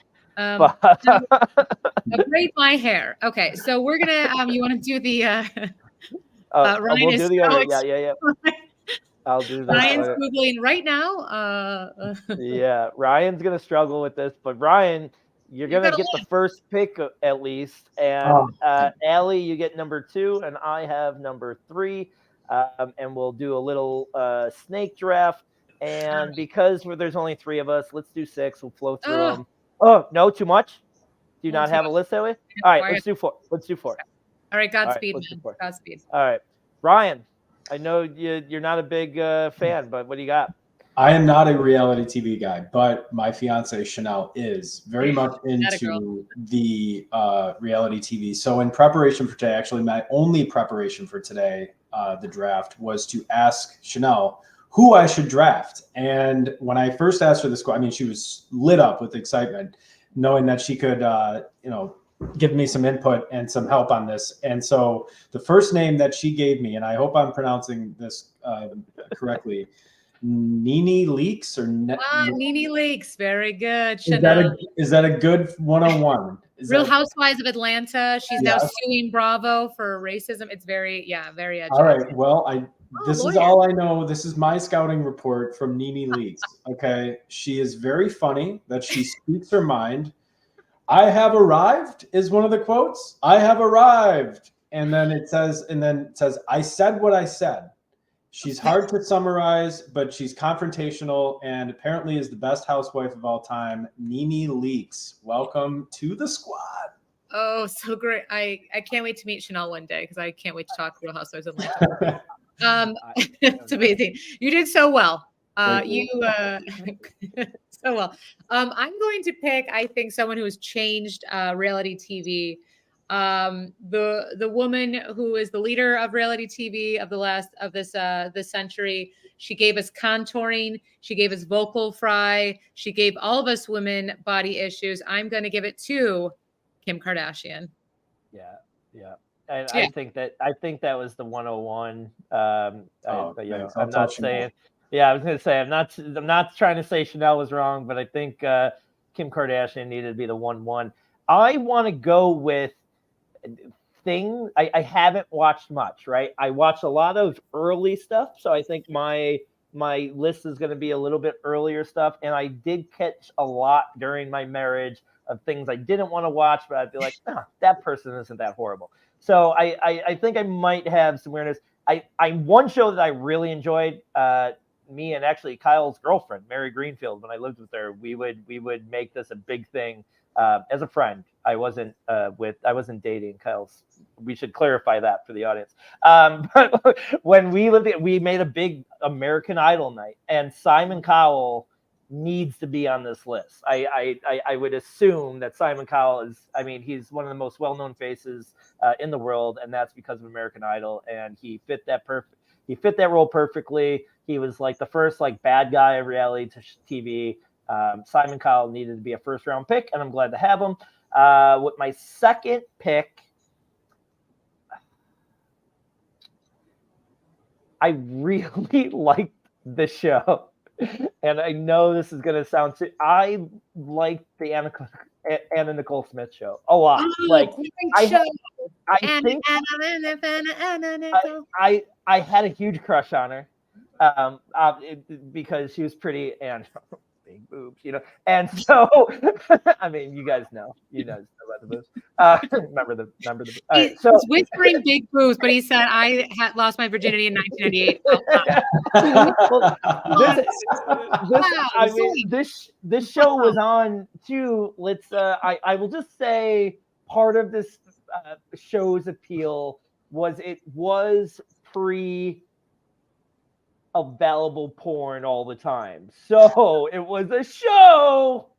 Braid my hair. Okay, so we're gonna. You want to do the? We'll do the other. Yeah. I'll do this. Ryan's Googling right now. Yeah, Ryan's going to struggle with this, but Ryan, you're going to get the first pick at least. And Allie, you get number 2, and I have number 3. And we'll do a little snake draft. And because there's only 3 of us, let's do 6. We'll flow through them. Oh, no, too much? Do you not have a list that way? All right, let's do 4. All right, Godspeed. Godspeed. All right, Ryan. I know you're not a big fan, but what do you got? I am not a reality TV guy, but my fiance Chanel is very much into the reality TV. So in preparation for today, actually my only preparation for today, the draft, was to ask Chanel who I should draft. And when I first asked her this question, I mean, she was lit up with excitement, knowing that she could, give me some input and some help on this. And so the first name that she gave me, and I hope I'm pronouncing this correctly, Nene Leakes or Nene Leakes. Very good. Is that a good 101? Real Housewives of Atlanta. She's now suing Bravo for racism. It's very edgy. All right. Well, this is all I know. This is my scouting report from Nene Leakes. Okay. She is very funny that she speaks her mind. I have arrived is one of the quotes. I have arrived. And then it says, I said what I said. She's hard to summarize, but she's confrontational and apparently is the best housewife of all time. Nene Leakes, welcome to the squad. Oh, so great. I can't wait to meet Chanel one day because I can't wait to talk Real Housewives of Atlanta. It's amazing. You did so well. So well. I'm going to pick, I think, someone who has changed reality TV. The woman who is the leader of reality TV of this century. She gave us contouring. She gave us vocal fry. She gave all of us women body issues. I'm going to give it to Kim Kardashian. Yeah. I think that was the 101. I'm not saying. Yeah, I was going to say I'm not trying to say Chanel was wrong, but I think Kim Kardashian needed to be the 1-1. I want to go with things. I haven't watched much, right? I watched a lot of early stuff, so I think my list is going to be a little bit earlier stuff. And I did catch a lot during my marriage of things I didn't want to watch, but I'd be like, oh, that person isn't that horrible. So I think I might have some weirdness. I one show that I really enjoyed, me and actually Kyle's girlfriend, Mary Greenfield, when I lived with her, we would make this a big thing as a friend. I wasn't dating Kyle's. We should clarify that for the audience. But when we made a big American Idol night, and Simon Cowell needs to be on this list. I would assume that Simon Cowell is, I mean, he's one of the most well-known faces in the world, and that's because of American Idol, and he fit that role perfectly. He was like the first like bad guy of reality TV. Simon Cowell needed to be a first-round pick, and I'm glad to have him. With my second pick, I really liked the show. And I know this is going to sound I like the Anna Nicole Smith show a lot. Like I think I had a huge crush on her because she was pretty and big boobs, you know. And so, I mean, you guys know about the boobs. Remember the. All right, so he's whispering big boobs, but he said I had lost my virginity in 1998. I mean, this show was on too. I will just say part of this show's appeal was it was available porn all the time. So it was a show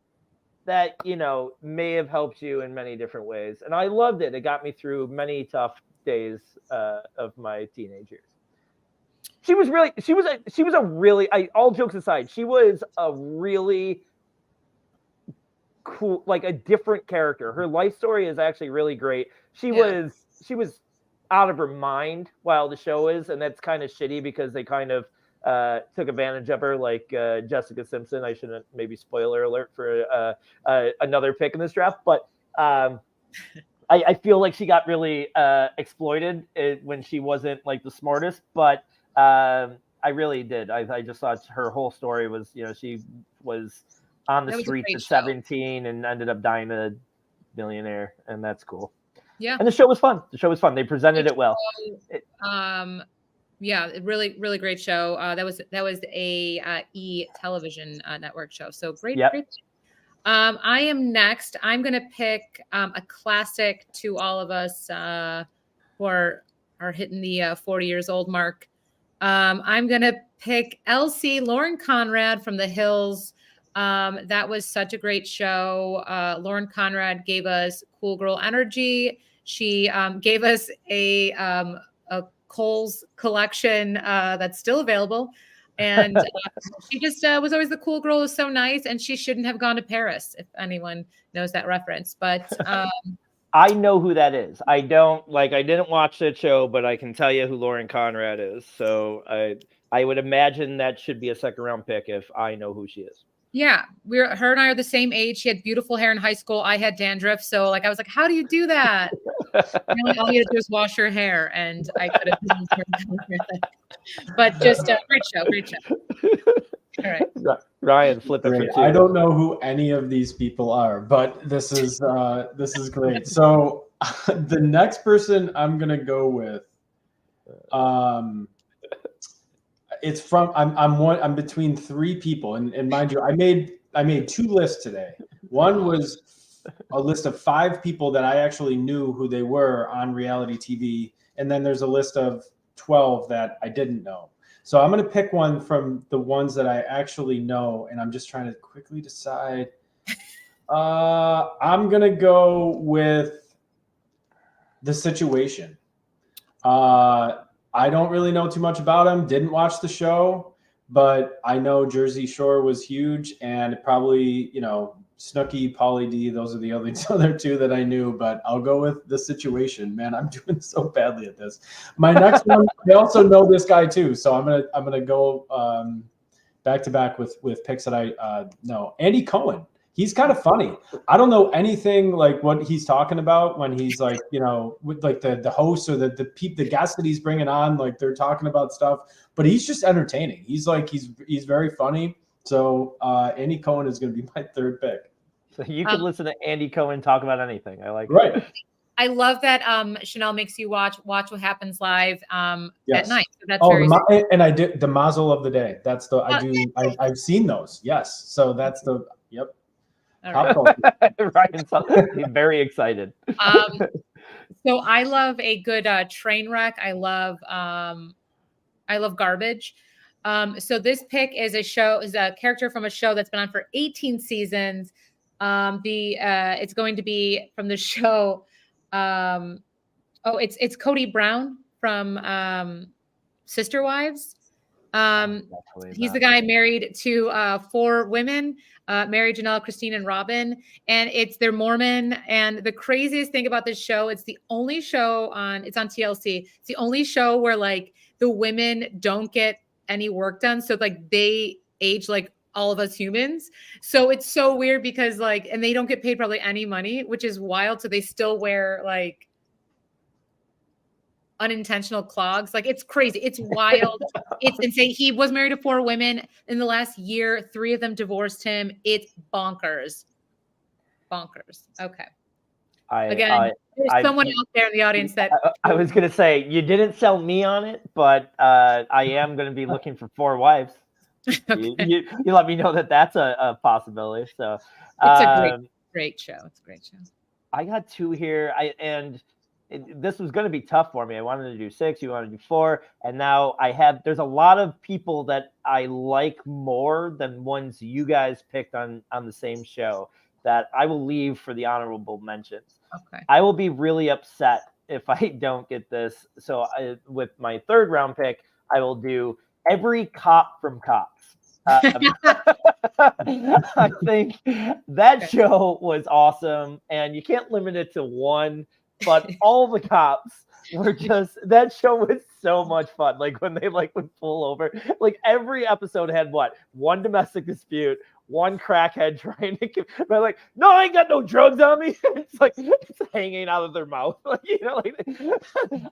that, you know, may have helped you in many different ways. And I loved it. It got me through many tough days of my teenage years. She was a really, all jokes aside, she was a really cool, like a different character. Her life story is actually really great. She was out of her mind while the show is, and that's kind of shitty because they kind of took advantage of her, like Jessica Simpson. I shouldn't, maybe spoiler alert for another pick in this draft, but I feel like she got really exploited when she wasn't like the smartest, but I really did. I just thought her whole story was, you know, she was on the streets at 17 and ended up dying a millionaire, and that's cool. Yeah. And the show was fun. They presented it well. Yeah, really, really great show. That was a E television network show. So great. I am next. I'm gonna pick a classic to all of us who are hitting the 40 years old mark. I'm gonna pick Elsie, Lauren Conrad from The Hills. That was such a great show. Lauren Conrad gave us cool girl energy. She gave us a Kohl's collection that's still available. And she just was always the cool girl, was so nice. And she shouldn't have gone to Paris, if anyone knows that reference. But I know who that is. I didn't watch that show, but I can tell you who Lauren Conrad is. So I would imagine that should be a second round pick if I know who she is. Yeah, her and I are the same age. She had beautiful hair in high school. I had dandruff. So like, I was like, how do you do that? Really, all you had to do is wash your hair, and I could have. But just great show. All right, Ryan, flip it for two. I don't know who any of these people are, but this is great. So the next person I'm gonna go with, it's from I'm between three people, and mind you, I made two lists today. One was a list of 5 people that I actually knew who they were on reality TV, and then there's a list of 12 that I didn't know. So I'm going to pick one from the ones that I actually know, and I'm just trying to quickly decide. I'm going to go with The Situation. I don't really know too much about him, didn't watch the show, but I know Jersey Shore was huge, and probably, you know, Snooki, Pauly D, those are the other two that I knew, but I'll go with The Situation. Man, I'm doing so badly at this. My next one, I also know this guy too, so I'm gonna go back to back with picks that I know. Andy Cohen. He's kind of funny. I don't know anything like what he's talking about when he's like, you know, with like the hosts or the guests that he's bringing on, like they're talking about stuff, but he's just entertaining. He's very funny. So Andy Cohen is going to be my third pick. So you can listen to Andy Cohen talk about anything. I like Right. it. I love that Chanel makes you watch What Happens Live at night. So that's and I did the Mazel of the Day. That's the I've seen those. Yes. So that's the yep. Ryan's very excited. So I love a good train wreck. I love garbage. So this pick is a character from a show that's been on for 18 seasons. It's going to be from the show. It's Cody Brown from Sister Wives. He's the guy married to 4 women, Mary, Janelle, Christine, and Robin, and they're Mormon. And the craziest thing about this show, it's the only show it's on TLC. It's the only show where like the women don't get any work done, so like they age like all of us humans. So it's so weird because like, and they don't get paid probably any money, which is wild. So they still wear like unintentional clogs. Like it's crazy. It's wild. It's insane. He was married to 4 women in the last year. 3 of them divorced him. It's bonkers. Okay. There's someone out there in the audience that I was going to say, you didn't sell me on it, but I am going to be looking for 4 wives. Okay. You let me know that's a possibility. So it's a great show. It's a great show. I got 2 here. This was going to be tough for me. I wanted to do 6, you wanted to do 4, and now there's a lot of people that I like more than ones you guys picked on the same show that I will leave for the honorable mentions. Okay. I will be really upset if I don't get this. So with my 3rd round pick, I will do every cop from Cops. I think that show was awesome, and you can't limit it to one, but all the cops were that show was so much fun. Like when they would pull over, like every episode had one domestic dispute, one crackhead trying to they're like, no, I ain't got no drugs on me. It's hanging out of their mouth. Like,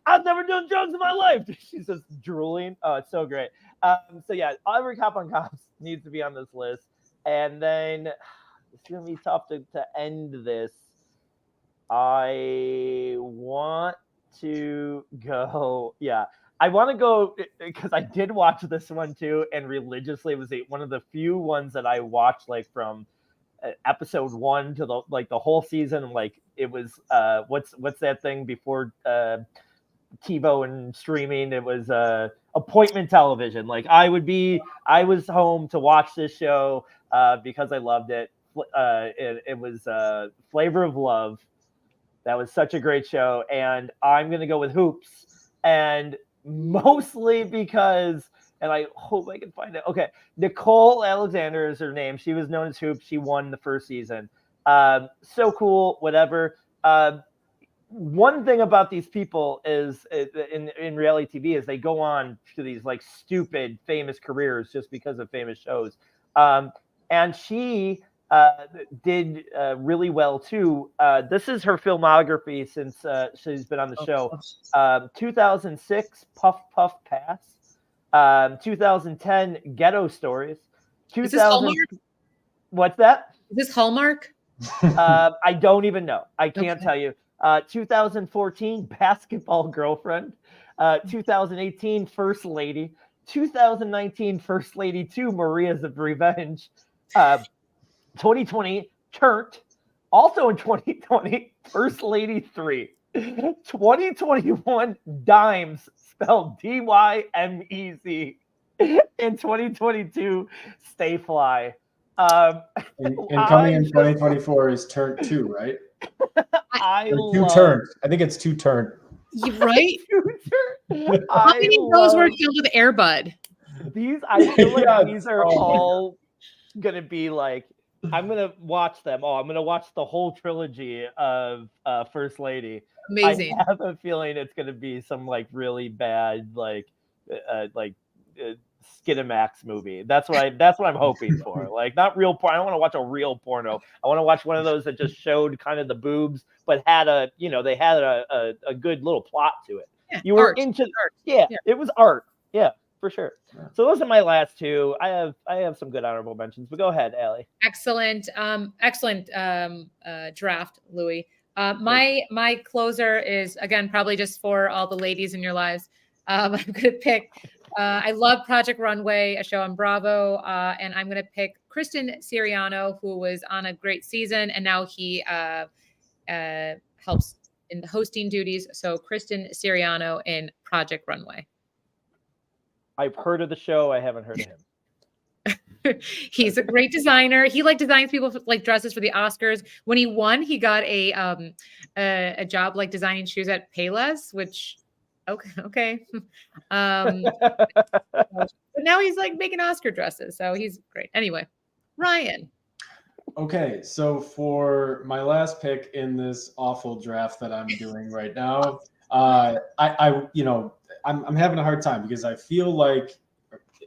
I've never done drugs in my life. She's just drooling. Oh, it's so great. So yeah, every cop on Cops needs to be on this list. And then it's going to be tough to end this. I want to go, because I did watch this one too, and religiously. It was one of the few ones that I watched like from episode 1 to the whole season. Like it was what's that thing before TiVo and streaming? It was appointment television. Like I was home to watch this show because I loved it. It was Flavor of Love. That was such a great show, and I'm going to go with Hoops, and mostly because, and I hope I can find it. Okay, Nicole Alexander is her name. She was known as Hoops. She won the first season. So cool, whatever. One thing about these people is in reality TV is they go on to these like stupid famous careers just because of famous shows. And she did really well too. This is her filmography since she's been on the show. 2006, Puff Puff Pass. 2010, Ghetto Stories. Is this Hallmark? What's that? Is this Hallmark? I don't even know. I can't tell you. 2014, Basketball Girlfriend. 2018, First Lady. 2019, First Lady 2, Maria's of Revenge. 2020, Turnt. Also in 2020, First Lady 3. 2021, Dimes, spelled D-Y-M-E-Z. In 2022, Stay Fly. And coming in 2024 is Turnt 2, right? Turnt. I think it's 2 Turnt. You're right? How many of those were filled with Air Bud? I feel like these are all going to be like, I'm going to watch them all. I'm going to watch the whole trilogy of First Lady. Amazing. I have a feeling it's going to be some like really bad Skinamax movie. That's what I'm hoping for. Like not real porn. I don't want to watch a real porno. I want to watch one of those that just showed kind of the boobs, but had a good little plot to it. Yeah, you were into art. Yeah, it was art. Yeah. for sure. So those are my last two. I have some good honorable mentions, but go ahead, Allie. Excellent, excellent draft, Louis. My closer is, again, probably just for all the ladies in your lives. I'm going to pick. I love Project Runway, a show on Bravo, and I'm going to pick Kristen Siriano, who was on a great season, and now he helps in the hosting duties. So Kristen Siriano in Project Runway. I've heard of the show. I haven't heard of him. He's a great designer. He designs people like dresses for the Oscars. When he won, he got a job like designing shoes at Payless, which okay. But now he's like making Oscar dresses, so he's great. Anyway, Ryan. Okay, so for my last pick in this awful draft that I'm doing right now, I'm having a hard time because I feel like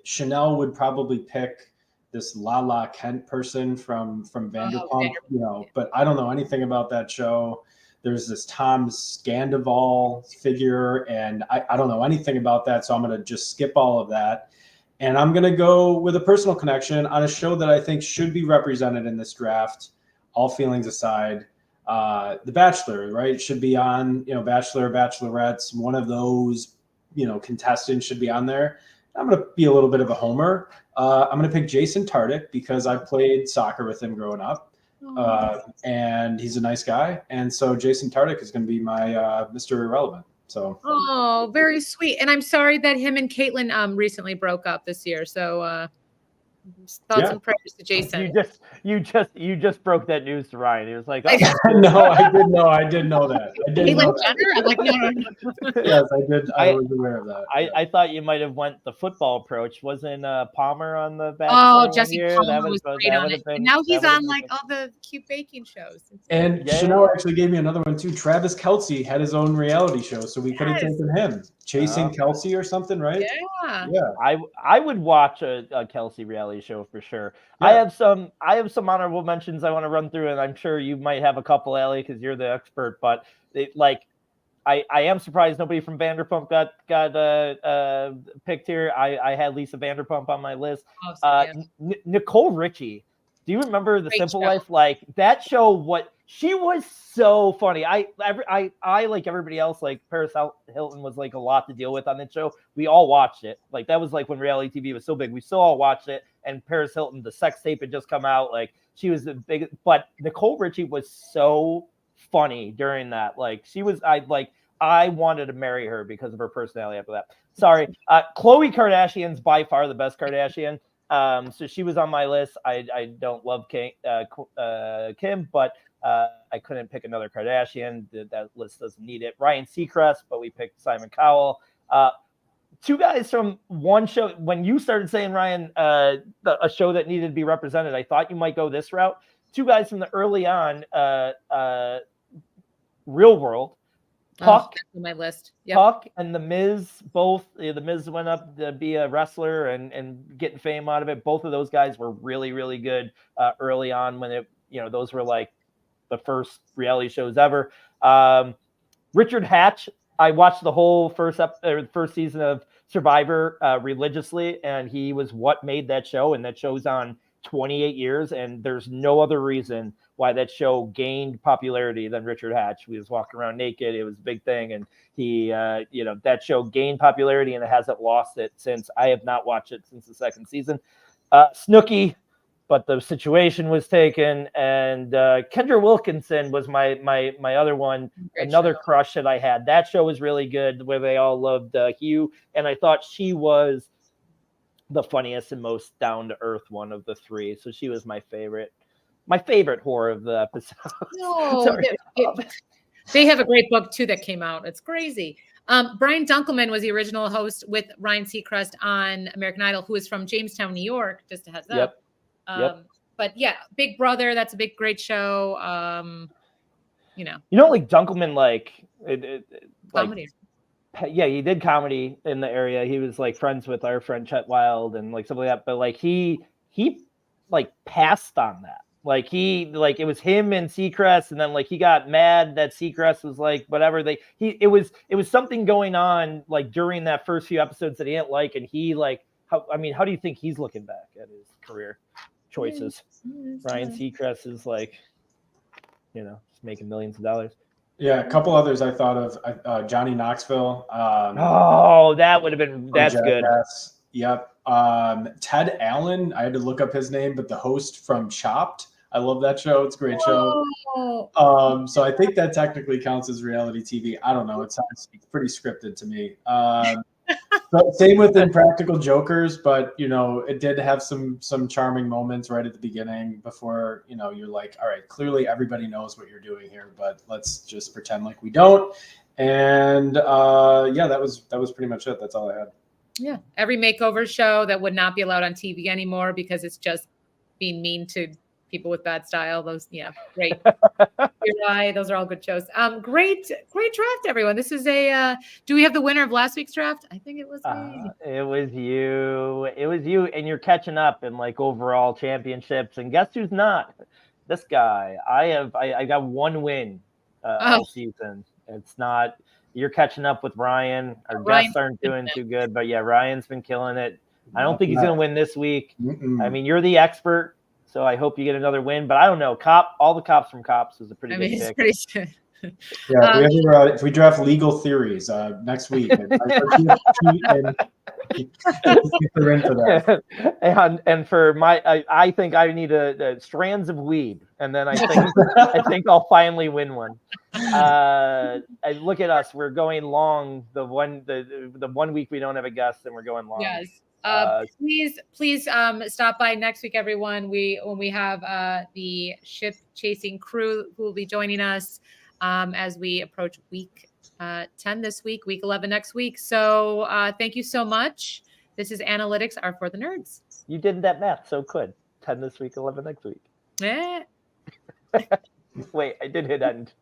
Chanel would probably pick this Lala Kent person from Vanderpump, but I don't know anything about that show. There's this Tom Scandival figure, and I don't know anything about that, so I'm going to just skip all of that. And I'm going to go with a personal connection on a show that I think should be represented in this draft, all feelings aside. The Bachelor, right? Should be on, Bachelor, Bachelorettes, one of those, contestants should be on there. I'm going to be a little bit of a homer. I'm going to pick Jason Tartick because I played soccer with him growing up. And he's a nice guy. And so Jason Tartick is going to be my Mr. Irrelevant. So very sweet. And I'm sorry that him and Caitlyn recently broke up this year. So thoughts and prayers to Jason. You just broke that news to Ryan. He was like, oh. No, I did know that. Caitlyn Jenner? I'm like, no. Yes, I did. I was aware of that. I thought you might have went the football approach. Wasn't Palmer on the Bachelor? Oh, Jesse Palmer was great on it. And now he's on like all the cute baking shows. And Chanel actually gave me another one too. Travis Kelce had his own reality show, so we could have taken him. Chasing Kelsey or something, right? Yeah. I would watch a Kelsey reality show for sure. Yeah. I have some honorable mentions I want to run through, and I'm sure you might have a couple, Allie, because you're the expert. But I am surprised nobody from Vanderpump got picked here. I had Lisa Vanderpump on my list. Nicole Richie. Do you remember The Simple Life? Like that show, she was so funny. I like everybody else, like Paris Hilton was like a lot to deal with on that show. We all watched it. Like that was like when reality TV was so big. We still all watched it. And Paris Hilton, the sex tape had just come out. Like she was the big, but Nicole Richie was so funny during that. Like she was, I wanted to marry her because of her personality after that. Sorry. Khloe Kardashian's by far the best Kardashian. So she was on my list. I don't love Kim, but I couldn't pick another Kardashian. That list doesn't need it. Ryan Seacrest, but we picked Simon Cowell. Two guys from one show. When you started saying, Ryan, a show that needed to be represented, I thought you might go this route. Two guys from the early on Real World. Puck, on my list. Yep. Puck and The Miz, both. The Miz went up to be a wrestler and getting fame out of it. Both of those guys were really, really good early on when those were like the first reality shows ever. Richard Hatch, I watched the whole first season of Survivor religiously, and he was what made that show. And that show's on 28 years, and there's no other reason why that show gained popularity than Richard Hatch. We was walking around naked. It was a big thing. And he, that show gained popularity and it hasn't lost it since. I have not watched it since the second season. Snooki, but the situation was taken. And Kendra Wilkinson was my other one, another crush that I had. That show was really good where they all loved Hugh. And I thought she was the funniest and most down-to-earth one of the three. So she was my favorite horror of the episode. No, they have a great book too that came out. It's crazy. Brian Dunkelman was the original host with Ryan Seacrest on American Idol, who is from Jamestown, New York. Just a heads up. Yep. But yeah, Big Brother. That's a great show. Like Dunkelman, comedy. Yeah, he did comedy in the area. He was like friends with our friend Chet Wild and like something like that. But like he passed on that. Like it was him and Seacrest, and then like he got mad that Seacrest was like whatever it was something going on like during that first few episodes that he didn't like, and he like how do you think he's looking back at his career choices? Ryan Seacrest is like, just making millions of dollars. Yeah, a couple others I thought of. Johnny Knoxville. That would have been that's good. Yep. Ted Allen. I had to look up his name, but the host from Chopped. I love that show. It's a great show. So I think that technically counts as reality TV. I don't know. It sounds pretty scripted to me. But same with Impractical Jokers, but it did have some charming moments right at the beginning before you're like, all right, clearly everybody knows what you're doing here, but let's just pretend like we don't. And that was pretty much it. That's all I had. Yeah, every makeover show that would not be allowed on TV anymore because it's just being mean to people with bad style. Those, great. You're right. Those are all good shows. Great draft, everyone. This is do we have the winner of last week's draft? I think it was me. It was you, and you're catching up in like overall championships. And guess who's not? This guy. I got one win all season. It's not. You're catching up with Ryan. Our guests aren't doing too good, but yeah, Ryan's been killing it. I don't think he's going to win this week. I mean, you're the expert, so I hope you get another win. But I don't know. All the cops from Cops is a pretty good pick. It's pretty Yeah, if we draft legal theories next week, and and for I think I need a strands of weed, and then I think I'll finally win one. Look at us, we're going long. The 1 week we don't have a guest, and we're going long. Yes. Please stop by next week, everyone. When we have the ship chasing crew who will be joining us as we approach week 10 this week, week 11 next week. So thank you so much. This is Analytics are for the nerds. You did that math so good. 10 this week, 11 next week. Yeah. Wait, I did hit end.